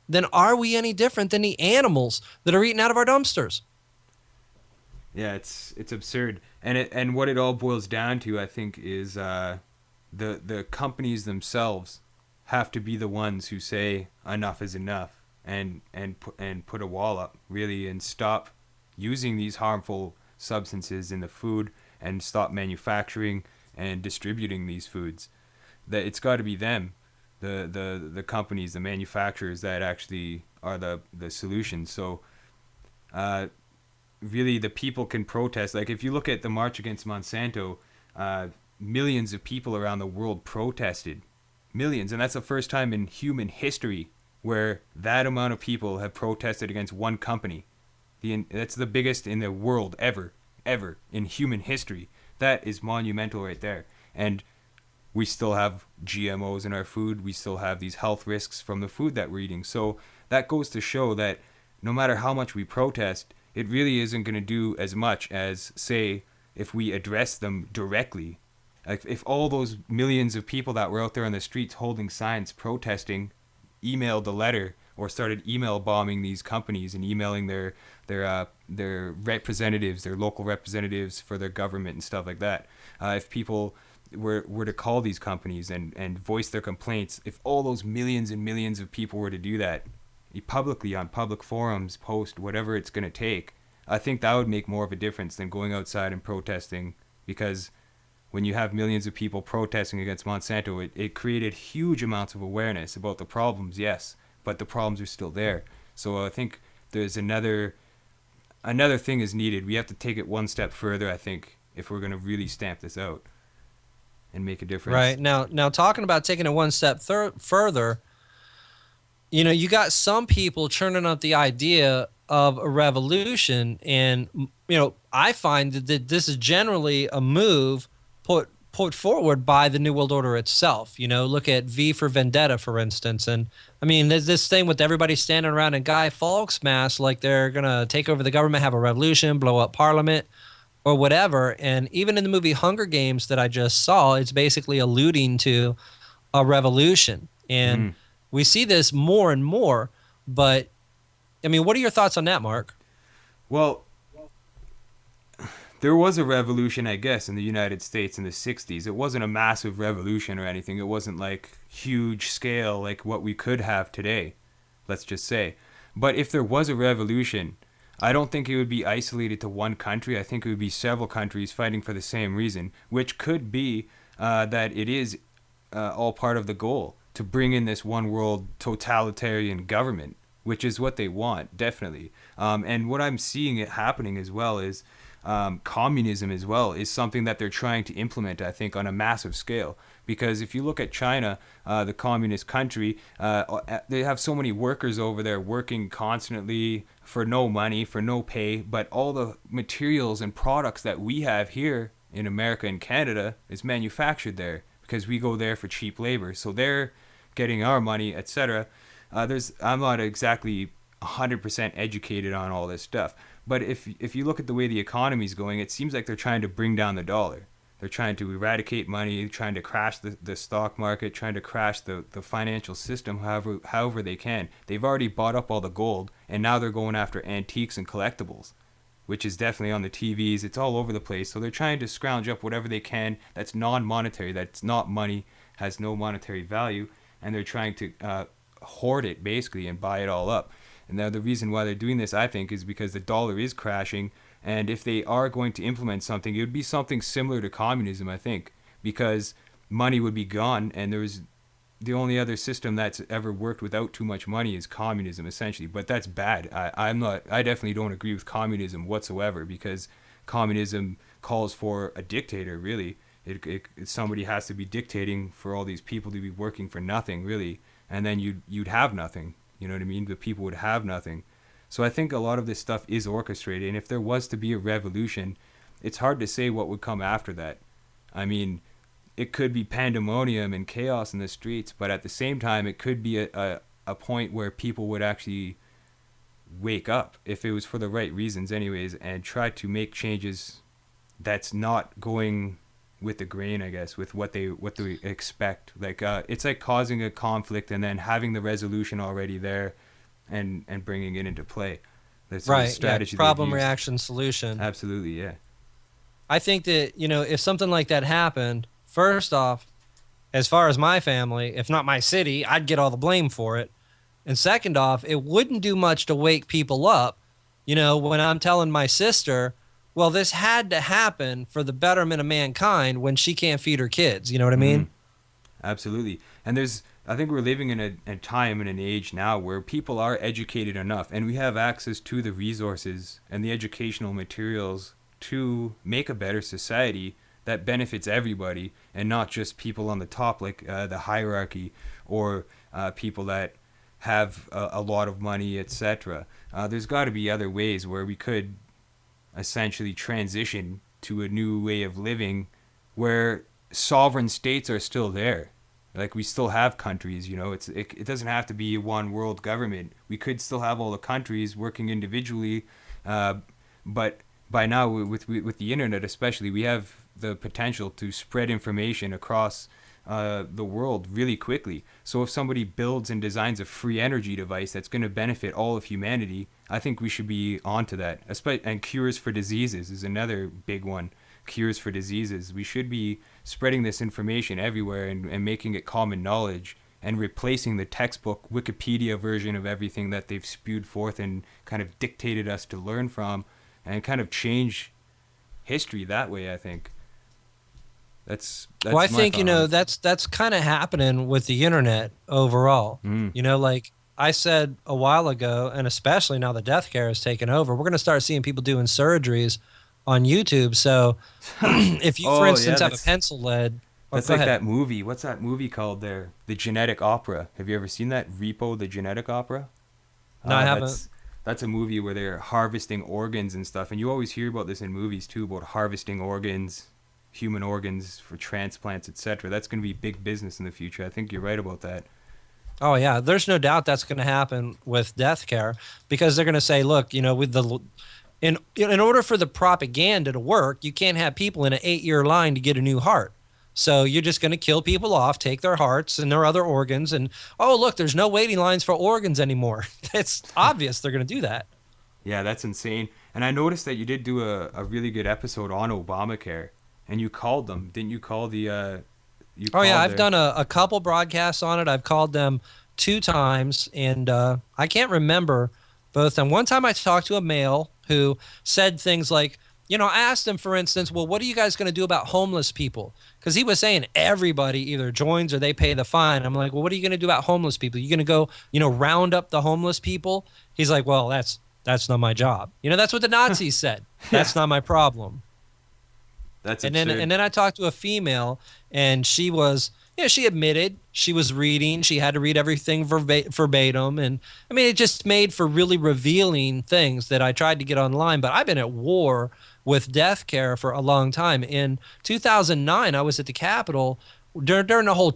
then are we any different than the animals that are eaten out of our dumpsters? Yeah, it's absurd, and what it all boils down to, I think, is the companies themselves have to be the ones who say enough is enough, and put a wall up, really, and stop using these harmful substances in the food, and stop manufacturing and distributing these foods. That it's got to be them, the companies, the manufacturers, that actually are the solution. So really, the people can protest. Like, if you look at the march against Monsanto, millions of people around the world protested. Millions. And that's the first time in human history where that amount of people have protested against one company. That's the biggest in the world ever in human history. That is monumental right there. And we still have GMOs in our food. We still have these health risks from the food that we're eating. So that goes to show that no matter how much we protest, it really isn't going to do as much as, say, if we address them directly. Like, if all those millions of people that were out there on the streets holding signs protesting emailed a letter or started email bombing these companies and emailing their representatives, their local representatives for their government and stuff like that, if people were to call these companies and voice their complaints, if all those millions and millions of people were to do that publicly on public forums, post whatever it's going to take, I think that would make more of a difference than going outside and protesting. Because when you have millions of people protesting against Monsanto, it created huge amounts of awareness about the problems, yes, but the problems are still there. So I think there's another thing is needed. We have to take it one step further, I think, if we're going to really stamp this out and make a difference. Right. Now talking about taking it one step further, you know, you got some people churning up the idea of a revolution, and, you know, I find that this is generally a move put forward by the New World Order itself. You know, look at V for Vendetta, for instance. And I mean, there's this thing with everybody standing around in Guy Fawkes masks like they're going to take over the government, have a revolution, blow up Parliament, or whatever. And even in the movie Hunger Games that I just saw, it's basically alluding to a revolution. And we see this more and more. But, I mean, what are your thoughts on that, Mark? Well, there was a revolution, I guess, in the United States in the 60s. It wasn't a massive revolution or anything. It wasn't like huge scale like what we could have today, let's just say. But if there was a revolution, I don't think it would be isolated to one country. I think it would be several countries fighting for the same reason, which could be that it is all part of the goal to bring in this one world totalitarian government, which is what they want, definitely. And what I'm seeing it happening as well is communism as well is something that they're trying to implement, I think, on a massive scale. Because if you look at China, the communist country, they have so many workers over there working constantly for no money, for no pay, but all the materials and products that we have here in America and Canada is manufactured there because we go there for cheap labor. So they're getting our money, etc. I'm not exactly 100% educated on all this stuff. But if you look at the way the economy is going, it seems like they're trying to bring down the dollar. They're trying to eradicate money, trying to crash the stock market, trying to crash the financial system however they can. They've already bought up all the gold, and now they're going after antiques and collectibles, which is definitely on the TVs. It's all over the place. So they're trying to scrounge up whatever they can that's non-monetary, that's not money, has no monetary value, and they're trying to hoard it, basically, and buy it all up. And now the reason why they're doing this, I think, is because the dollar is crashing. And if they are going to implement something, it would be something similar to communism, I think, because money would be gone. And the only other system that's ever worked without too much money is communism, essentially. But that's bad. I definitely don't agree with communism whatsoever, because communism calls for a dictator, really. Somebody has to be dictating for all these people to be working for nothing, really. And then you'd have nothing. You know what I mean? The people would have nothing. So I think a lot of this stuff is orchestrated, and if there was to be a revolution, it's hard to say what would come after that. I mean, it could be pandemonium and chaos in the streets, but at the same time, it could be a point where people would actually wake up, if it was for the right reasons anyways, and try to make changes that's not going with the grain, I guess, with what they expect. Like it's like causing a conflict and then having the resolution already there and bringing it into play. That's Right. a strategy. Yeah. Problem, reaction, solution. Absolutely, yeah. I think that, if something like that happened, first off, as far as my family, if not my city, I'd get all the blame for it. And second off, it wouldn't do much to wake people up. When I'm telling my sister, well, this had to happen for the betterment of mankind when she can't feed her kids. You know what I mean? Absolutely. And I think we're living in a time and an age now where people are educated enough, and we have access to the resources and the educational materials to make a better society that benefits everybody and not just people on the top, like the hierarchy, or people that have a lot of money, etc. There's got to be other ways where we could essentially transition to a new way of living where sovereign states are still there. Like, we still have countries, it doesn't have to be one world government. We could still have all the countries working individually, but by now with the internet especially, we have the potential to spread information across the world really quickly. So if somebody builds and designs a free energy device that's going to benefit all of humanity, I think we should be onto that. And cures for diseases is another big one. Cures for diseases. We should be spreading this information everywhere and making it common knowledge, and replacing the textbook Wikipedia version of everything that they've spewed forth and kind of dictated us to learn from, and kind of change history that way, I think. That's well, I think, that's kind of happening with the internet overall. Like I said a while ago, and especially now the death care has taken over, we're going to start seeing people doing surgeries on YouTube. So if you, for instance, have a pencil lead. That's like that movie. What's that movie called there? The Genetic Opera. Have you ever seen that? Repo, the Genetic Opera? No, I haven't. That's a movie where they're harvesting organs and stuff. And you always hear about this in movies too, about harvesting organs, human organs for transplants, etc. That's going to be big business in the future. I think you're right about that. Oh yeah, there's no doubt that's going to happen with death care, because they're going to say, look, with the in order for the propaganda to work, you can't have people in an 8-year line to get a new heart. So you're just going to kill people off, take their hearts and their other organs, and oh look, there's no waiting lines for organs anymore. It's obvious they're going to do that. Yeah, that's insane. And I noticed that you did do a really good episode on Obamacare, and you called them, didn't you? Call the I've done a couple broadcasts on it. I've called them 2 times, and I can't remember both times. One time I talked to a male who said things like, I asked him, for instance, well, what are you guys going to do about homeless people? Because he was saying everybody either joins or they pay the fine. I'm like, well, what are you going to do about homeless people? You going to go, round up the homeless people? He's like, well, that's not my job. That's what the Nazis said. That's not my problem. That's and absurd. then I talked to a female, and she was, she admitted she was reading. She had to read everything verbatim. And I mean, it just made for really revealing things that I tried to get online. But I've been at war with death care for a long time. In 2009, I was at the Capitol during the whole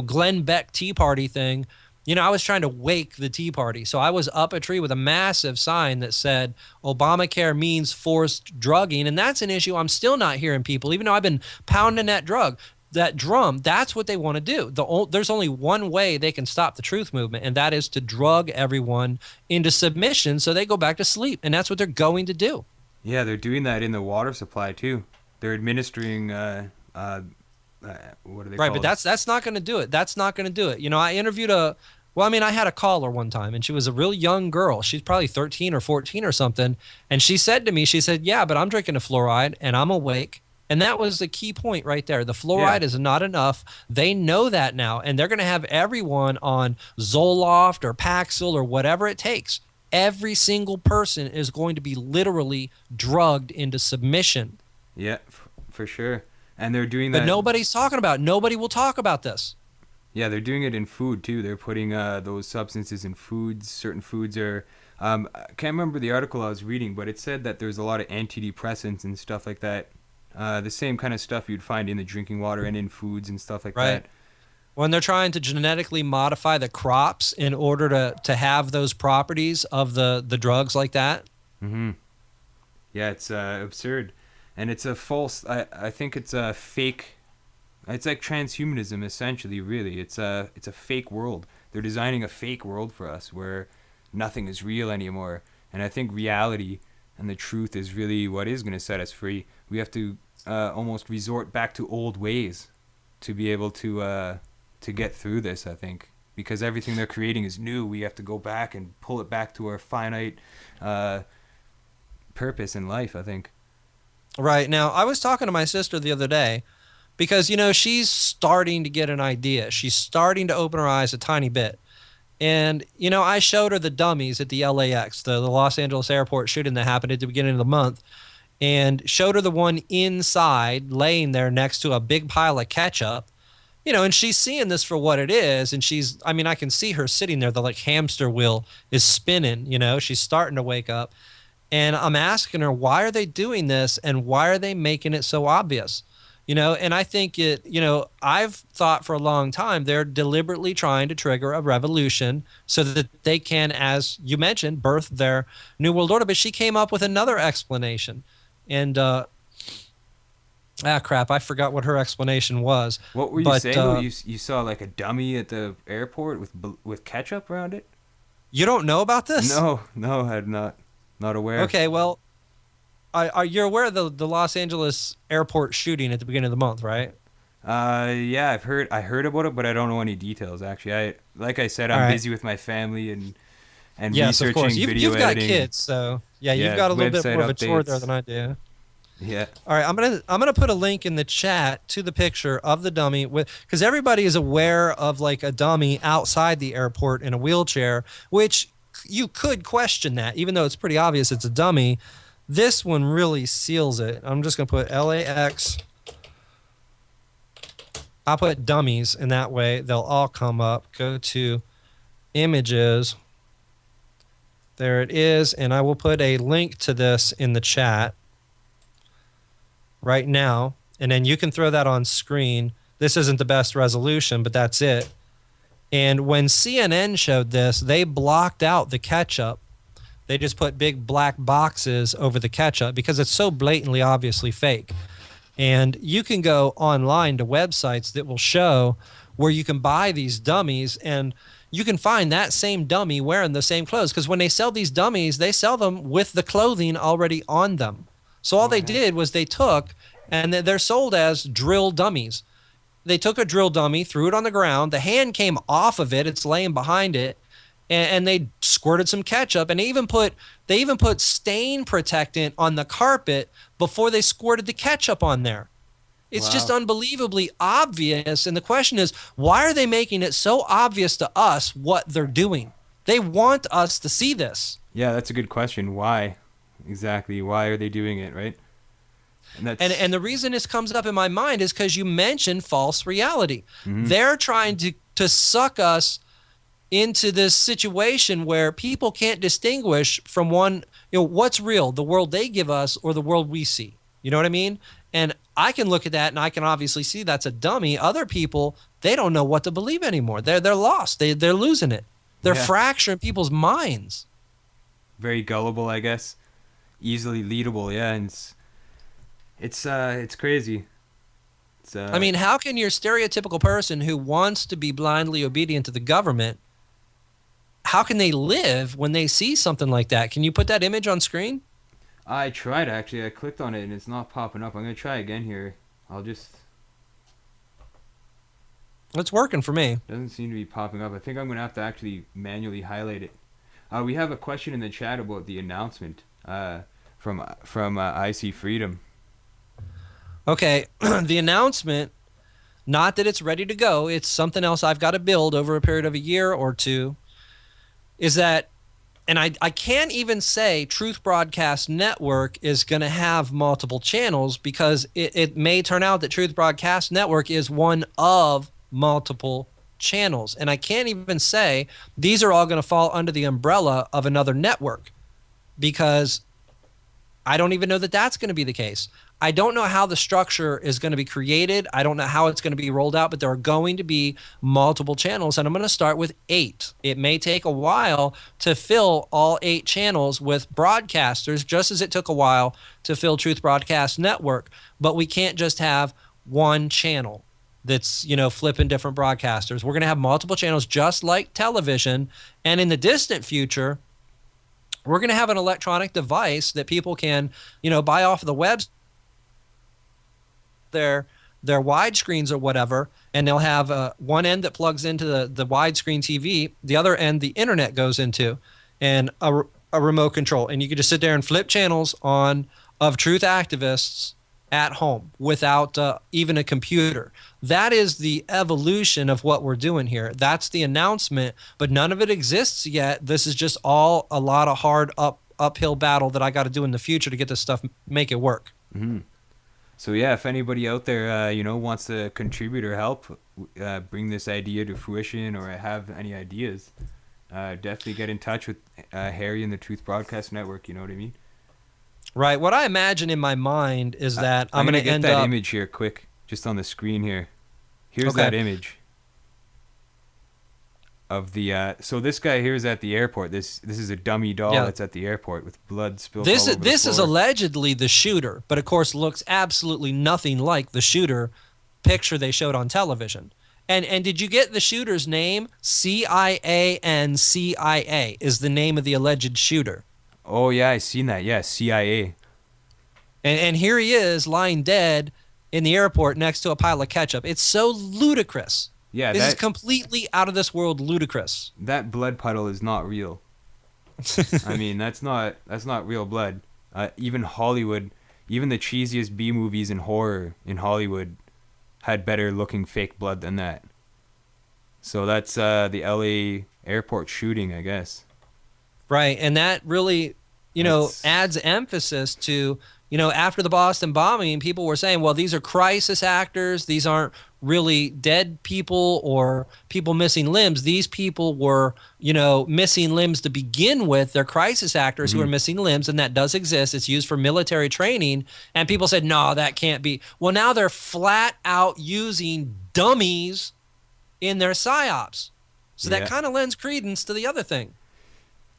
Glenn Beck Tea Party thing. I was trying to wake the Tea Party. So I was up a tree with a massive sign that said, Obamacare means forced drugging. And that's an issue I'm still not hearing people, even though I've been pounding that drum. That's what they want to do. There's only one way they can stop the truth movement, and that is to drug everyone into submission so they go back to sleep. And that's what they're going to do. Yeah, they're doing that in the water supply too. They're administering what are they right, called? But that's not going to do it. That's not going to do it. I interviewed I had a caller one time, and she was a real young girl. She's probably 13 or 14 or something. And she said to me, yeah, but I'm drinking a fluoride and I'm awake. And that was the key point right there. The fluoride is not enough. They know that now, and they're going to have everyone on Zoloft or Paxil or whatever it takes. Every single person is going to be literally drugged into submission. Yeah, for sure. And they're doing that. But nobody's talking about it. Nobody will talk about this. Yeah, they're doing it in food too. They're putting those substances in foods. Certain foods are I can't remember the article I was reading, but it said that there's a lot of antidepressants and stuff like that. The same kind of stuff you'd find in the drinking water and in foods and stuff like Right. that. When they're trying to genetically modify the crops in order to have those properties of the drugs like that. Mm-hmm. Yeah, it's absurd. And it's a false, I think it's a fake, it's like transhumanism essentially, really. It's a fake world. They're designing a fake world for us where nothing is real anymore. And I think reality and the truth is really what is going to set us free. We have to almost resort back to old ways to be able to get through this, I think. Because everything they're creating is new. We have to go back and pull it back to our finite purpose in life, I think. Right. Now, I was talking to my sister the other day because, she's starting to get an idea. She's starting to open her eyes a tiny bit. And, I showed her the dummies at the LAX, the Los Angeles airport shooting that happened at the beginning of the month, and showed her the one inside laying there next to a big pile of ketchup. And she's seeing this for what it is. And I can see her sitting there. The hamster wheel is spinning, she's starting to wake up. And I'm asking her, why are they doing this? And why are they making it so obvious? And I think I've thought for a long time, they're deliberately trying to trigger a revolution so that they can, as you mentioned, birth their new world order. But she came up with another explanation. And, crap, I forgot what her explanation was. What were you saying? You saw like a dummy at the airport with ketchup around it? You don't know about this? No, I'm not aware. Okay, well, you're aware of the Los Angeles airport shooting at the beginning of the month, right? Yeah, I heard about it, but I don't know any details actually. Like I said, I'm busy with my family and yes, researching of course. video You've got editing. kids, so you've got a little bit more of a chore there than I do. Yeah. All right, I'm gonna put a link in the chat to the picture of the dummy because everybody is aware of like a dummy outside the airport in a wheelchair, which you could question that, even though it's pretty obvious it's a dummy. This one really seals it. I'm just gonna put LAX. I'll put dummies, and that way they'll all come up. Go to images. There it is, and I will put a link to this in the chat right now, and then you can throw that on screen. This isn't the best resolution, but that's it. And when CNN showed this, they blocked out the ketchup. They just put big black boxes over the ketchup because it's so blatantly obviously fake. And you can go online to websites that will show where you can buy these dummies, and you can find that same dummy wearing the same clothes, because when they sell these dummies, they sell them with the clothing already on them. So all they did was they took, and they're sold as drill dummies. They took a drill dummy, threw it on the ground. The hand came off of it. It's laying behind it. And they squirted some ketchup. And they even put stain protectant on the carpet before they squirted the ketchup on there. It's just unbelievably obvious. And the question is, why are they making it so obvious to us what they're doing? They want us to see this. Yeah, that's a good question. Why? Exactly. Why are they doing it, right? And the reason this comes up in my mind is because you mentioned false reality. Mm-hmm. They're trying to suck us into this situation where people can't distinguish from what's real, the world they give us or the world we see. You know what I mean? And I can look at that and I can obviously see that's a dummy. Other people, they don't know what to believe anymore. They're lost. They're losing it. They're fracturing people's minds. Very gullible, I guess. Easily leadable, yeah. And it's crazy. I mean, how can your stereotypical person who wants to be blindly obedient to the government, how can they live when they see something like that? Can you put that image on screen? I tried, actually. I clicked on it and it's not popping up. I'm going to try again here. It's working for me. Doesn't seem to be popping up. I think I'm going to have to actually manually highlight it. We have a question in the chat about the announcement from IC Freedom. Okay, the announcement, not that it's ready to go, it's something else I've got to build over a period of a year or two, is that, and I can't even say Truth Broadcast Network is going to have multiple channels, because it may turn out that Truth Broadcast Network is one of multiple channels. And I can't even say these are all going to fall under the umbrella of another network, because I don't even know that that's going to be the case. I don't know how the structure is going to be created. I don't know how it's going to be rolled out, but there are going to be multiple channels, and I'm going to start with 8. It may take a while to fill all 8 channels with broadcasters, just as it took a while to fill Truth Broadcast Network, but we can't just have one channel that's, flipping different broadcasters. We're going to have multiple channels just like television, and in the distant future, we're going to have an electronic device that people can, buy off the web, their widescreens or whatever, and they'll have one end that plugs into the widescreen TV, the other end the internet goes into, and a remote control. And you can just sit there and flip channels on of truth activists at home without even a computer. That is the evolution of what we're doing here. That's the announcement, but none of it exists yet. This is just all a lot of hard uphill battle that I got to do in the future to get this stuff, make it work. Mm-hmm. So yeah, if anybody out there, wants to contribute or help bring this idea to fruition, or have any ideas, definitely get in touch with Harry and the Truth Broadcast Network. You know what I mean? Right. What I imagine in my mind is that I'm going to get that image here quick, just on the screen here. Here's that image of the. So this guy here is at the airport. This is a dummy doll that's at the airport with blood spilled all over the floor. This is allegedly the shooter, but of course looks absolutely nothing like the shooter picture they showed on television. And did you get the shooter's name? CIA is the name of the alleged shooter. Oh yeah, I seen that. Yeah, CIA. And here he is lying dead in the airport next to a pile of ketchup. It's so ludicrous. Yeah, this is completely out of this world ludicrous. That blood puddle is not real. I mean, that's not real blood. Even Hollywood, even the cheesiest B movies and horror in Hollywood had better looking fake blood than that. So that's the LA airport shooting, I guess. Right, and that really, adds emphasis to, after the Boston bombing, people were saying, well, these are crisis actors. These aren't really dead people or people missing limbs. These people were, missing limbs to begin with. They're crisis actors who are missing limbs, and that does exist. It's used for military training. And people said, no, that can't be. Well, now they're flat out using dummies in their psyops. So that kind of lends credence to the other thing.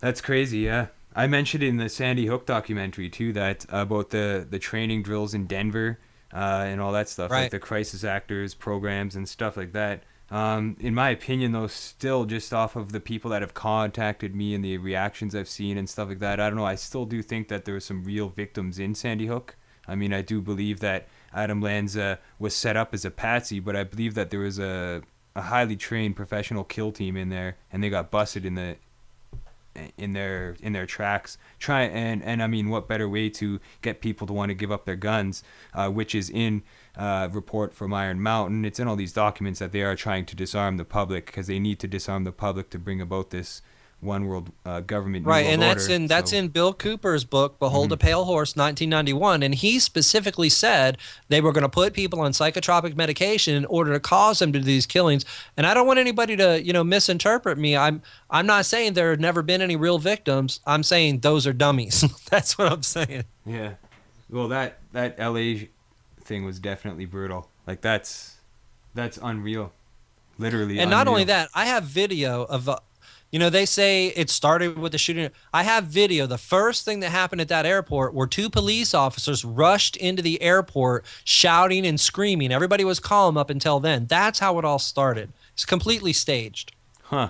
That's crazy, yeah. I mentioned in the Sandy Hook documentary too that about the training drills in Denver and all that stuff, like the crisis actors programs and stuff like that. In my opinion, though, still just off of the people that have contacted me and the reactions I've seen and stuff like that, I don't know. I still do think that there were some real victims in Sandy Hook. I mean, I do believe that Adam Lanza was set up as a patsy, but I believe that there was a highly trained professional kill team in there, and they got busted in their tracks. And I mean, what better way to get people to want to give up their guns, which is in report from Iron Mountain. It's in all these documents that they are trying to disarm the public, because they need to disarm the public to bring about this one world government. Right, and that's in Bill Cooper's book, Behold a Pale Horse, 1991, and he specifically said they were going to put people on psychotropic medication in order to cause them to do these killings. And I don't want anybody to misinterpret me. I'm not saying there have never been any real victims. I'm saying those are dummies. That's what I'm saying. Yeah. Well, that LA thing was definitely brutal. Like that's unreal. Literally. And not only that, I have video of they say it started with the shooting. I have video. The first thing that happened at that airport were 2 police officers rushed into the airport shouting and screaming. Everybody was calm up until then. That's how it all started. It's completely staged. Huh.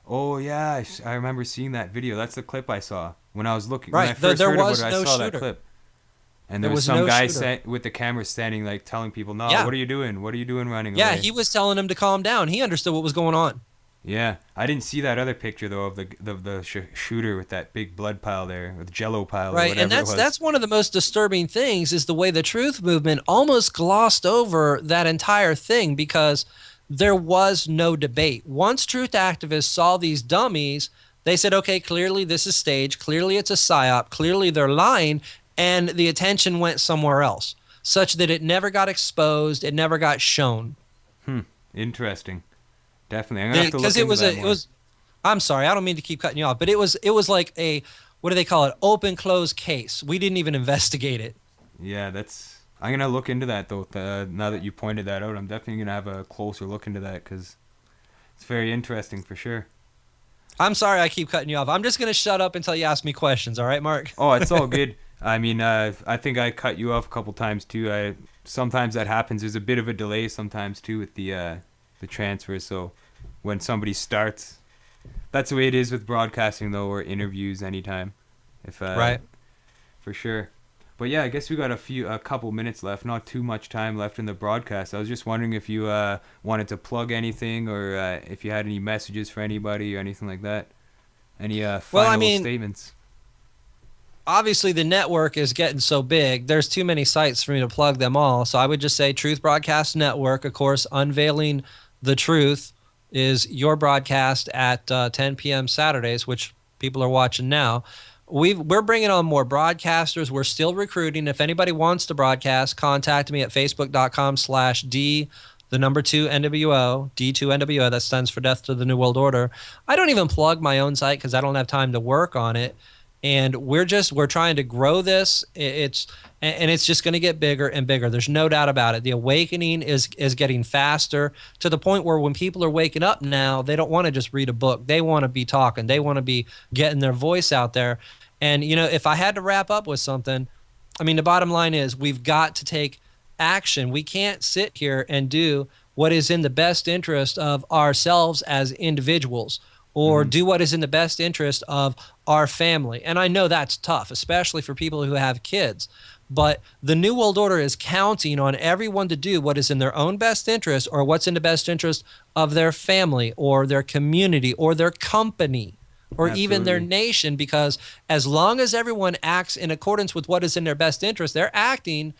Oh, yeah. I remember seeing that video. That's the clip I saw when I was looking. Right. When I first there heard was about it, no I saw shooter. that clip. And there was some guy with the camera standing, like, telling people, no, what are you doing? What are you doing running away? Yeah, he was telling them to calm down. He understood what was going on. Yeah, I didn't see that other picture though of the shooter with that big blood pile there, with Jello pile. Right, or whatever and it was. that's one of the most disturbing things is the way the truth movement almost glossed over that entire thing, because there was no debate. Once truth activists saw these dummies, they said, okay, clearly this is staged, clearly it's a psyop, clearly they're lying, and the attention went somewhere else, such that it never got exposed, it never got shown. Interesting. Definitely. I'm gonna have to look Because into that more. I'm sorry, I don't mean to keep cutting you off, but it was like a, what do they call it? Open close case. We didn't even investigate it. Yeah, I'm gonna look into that though. Now that you pointed that out, I'm definitely gonna have a closer look into that because it's very interesting for sure. I'm sorry I keep cutting you off. I'm just going to shut up until you ask me questions. All right, Mark? Oh, it's all good. I mean, I think I cut you off a couple times too. Sometimes that happens. There's a bit of a delay sometimes too with the transfer. So when somebody starts, that's the way it is with broadcasting though, or interviews anytime. Right. For sure. But yeah, I guess we got a couple minutes left. Not too much time left in the broadcast. I was just wondering if you wanted to plug anything, or if you had any messages for anybody or anything like that. Any final statements? Obviously, the network is getting so big. There's too many sites for me to plug them all. So I would just say Truth Broadcast Network. Of course, Unveiling the Truth is your broadcast at 10 p.m. Saturdays, which people are watching now. We're bringing on more broadcasters. We're still recruiting. If anybody wants to broadcast, contact me at facebook.com/D2NWO, D2NWO. That stands for Death to the New World Order. I don't even plug my own site because I don't have time to work on it. And we're trying to grow this. It's just going to get bigger and bigger. There's no doubt about it. The awakening is getting faster to the point where when people are waking up now, they don't want to just read a book. They want to be talking. They want to be getting their voice out there. And, if I had to wrap up with something, I mean, the bottom line is we've got to take action. We can't sit here and do what is in the best interest of ourselves as individuals, or do what is in the best interest of our family. And I know that's tough, especially for people who have kids. But the New World Order is counting on everyone to do what is in their own best interest, or what's in the best interest of their family or their community or their company or even their nation, because as long as everyone acts in accordance with what is in their best interest, they're acting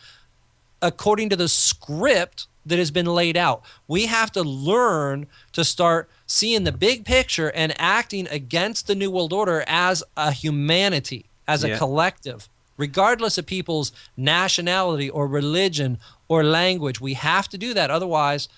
according to the script that has been laid out. We have to learn to start seeing the big picture and acting against the New World Order as a humanity, as a collective, regardless of people's nationality or religion or language. We have to do that. Otherwise,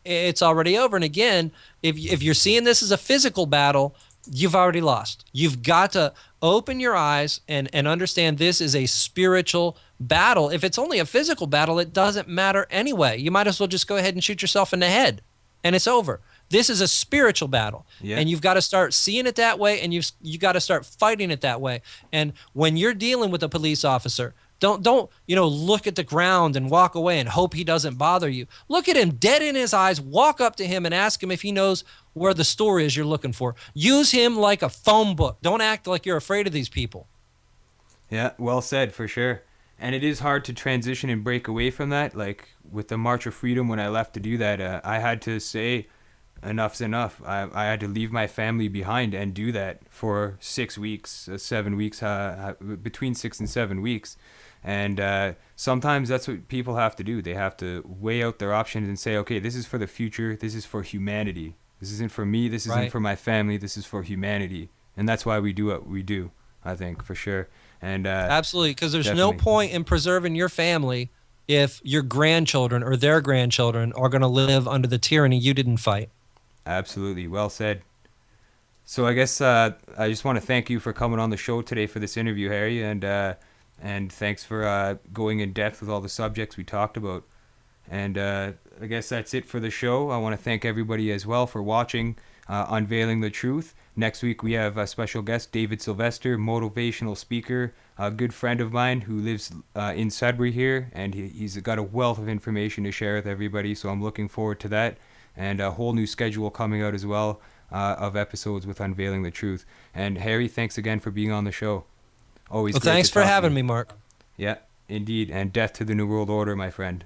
it's already over. And again, if you're seeing this as a physical battle, you've already lost. You've got to open your eyes and understand this is a spiritual battle. If it's only a physical battle, it doesn't matter anyway. You might as well just go ahead and shoot yourself in the head, and it's over. This is a spiritual battle, and you've got to start seeing it that way, and you got to start fighting it that way. And when you're dealing with a police officer, don't look at the ground and walk away and hope he doesn't bother you. Look at him dead in his eyes, walk up to him and ask him if he knows where the store is you're looking for. Use him like a phone book. Don't act like you're afraid of these people. Yeah, well said, for sure. And it is hard to transition and break away from that. Like with the March of Freedom, when I left to do that, I had to say enough's enough. I had to leave my family behind and do that for 6 weeks, 7 weeks, between 6 and 7 weeks. And sometimes that's what people have to do. They have to weigh out their options and say, okay, this is for the future. This is for humanity. This isn't for me. This isn't for my family. This is for humanity. And that's why we do what we do, I think, for sure. And absolutely, because there's no point in preserving your family if your grandchildren or their grandchildren are going to live under the tyranny you didn't fight. Absolutely. Well said. So I guess I just want to thank you for coming on the show today for this interview, Harry, and thanks for going in depth with all the subjects we talked about. And I guess that's it for the show. I want to thank everybody as well for watching Unveiling the Truth. Next week we have a special guest, David Sylvester, motivational speaker, a good friend of mine who lives in Sudbury here, and he's got a wealth of information to share with everybody, so I'm looking forward to that. And a whole new schedule coming out as well of episodes with Unveiling the Truth. And Harry, thanks again for being on the show. Always. Well, thanks for having me, Mark. Yeah, indeed. And death to the New World Order, my friend.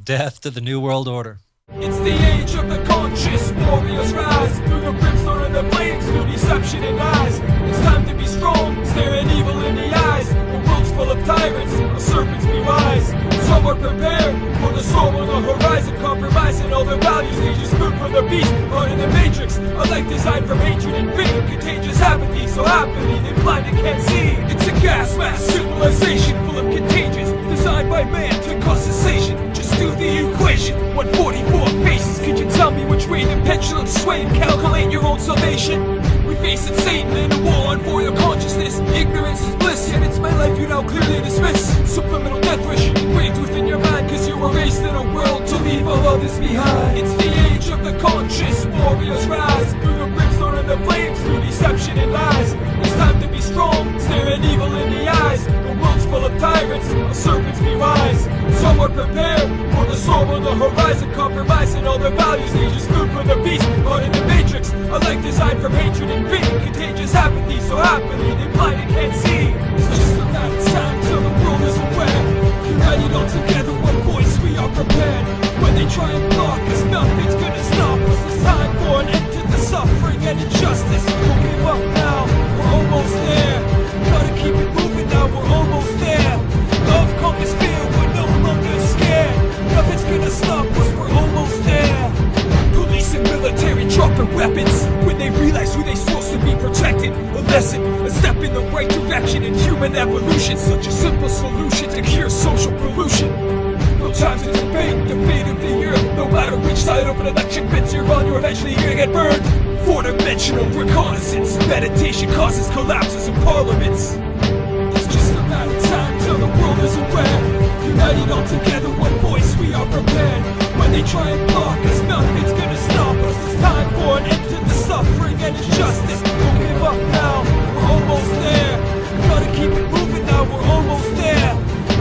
Death to the New World Order. It's the age of the conscious, warriors rise through the brimstone and the flames, through deception and lies. It's time to be strong, staring evil in the eyes. The world's full of tyrants, the serpents be wise. Some are prepared for the storm on the horizon, compromising all their values. They just food from the beast, caught in the matrix. A life designed from hatred and fear, contagious apathy, so happily they blind and can't see. It's a gas mask civilization full of contagions, designed by man to cause cessation. Just do the equation, 144 faces. Could you tell me which way the pendulum vigilant sway and calculate your own salvation. We face it, Satan, in a war on for your consciousness. Ignorance is bliss, yet it's my life you now clearly dismiss. Subliminal death wish engraved within your mind, cause you were raised in a world to leave all others behind. It's the age of the conscious warriors rise, through the brimstone and the flames, through deception and lies. It's time to be strong, staring evil in the eyes. The world's full of tyrants, of serpents be wise. Some are prepared for the storm on the horizon, compromising all their values. They just food for the beast, caught in the matrix. A life designed from hatred and greed, contagious apathy, so happily they blind and can't see. It's just a matter of time till the world is aware. United all together, one voice, we are prepared. When they try and block us, nothing's gonna stop us. It's time for an end to the suffering and injustice. Don't give up now, we're almost there. Gotta keep it moving now, we're almost there. Love conquers fear, we're no longer scared. Nothing's gonna stop us, we're almost there. Police and military dropping weapons when they realize who they're supposed to be protecting. A lesson, a step in the right direction in human evolution. Such a simple solution to cure social pollution. No time to debate the fate of the earth. No matter which side of an electric fence you're on, you're eventually gonna get burned. Four-dimensional reconnaissance. Meditation causes collapses in parliaments. It's just a matter of time till the world is aware. United all together, one voice, we are prepared. When they try and block us, nothing's gonna stop us. It's time for an end to the suffering and injustice. Don't give up now, we're almost there. Gotta keep it moving now, we're almost there.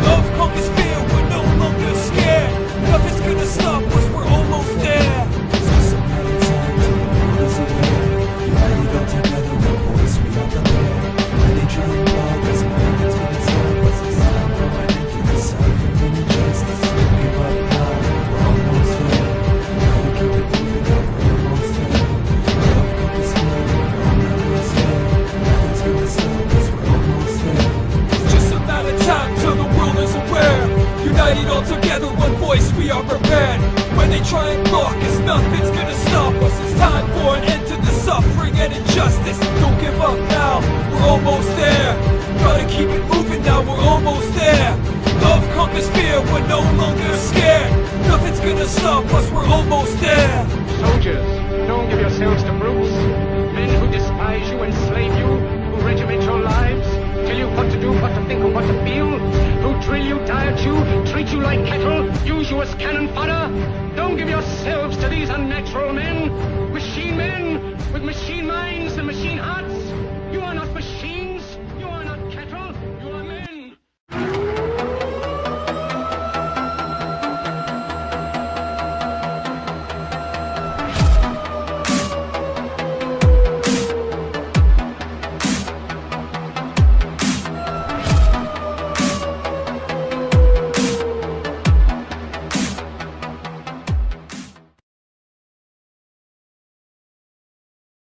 Love conquers fear, we're no longer scared. Nothing's gonna stop us, we're almost there. It's just a matter of time till the world is aware. United all together, one voice, we are prepared. When they try and block us, nothing's gonna stop us. It's time for an end to the suffering and injustice. Don't give up now, we're almost there. Gotta keep it moving now, we're almost there. Love conquers fear, we're no longer scared. Nothing's gonna stop us, we're almost there. It's just a matter of time till the world is aware. United all together, one voice, we are prepared. When they try and block us, nothing's gonna stop us. It's time for an end to the suffering and injustice. Don't give up now, we're almost there. Gotta keep it moving now, we're almost there. Love conquers fear, we're no longer scared. Nothing's gonna stop us, we're almost there. Soldiers, don't give yourselves to brutes. Men who despise you, enslave you, who regiment your lives, tell you what to do, what to think, and what to feel, who drill you, diet you, treat you like cattle, use you as cannon fodder. Don't give yourselves to these unnatural men with machine minds and machine hearts. You are not machine.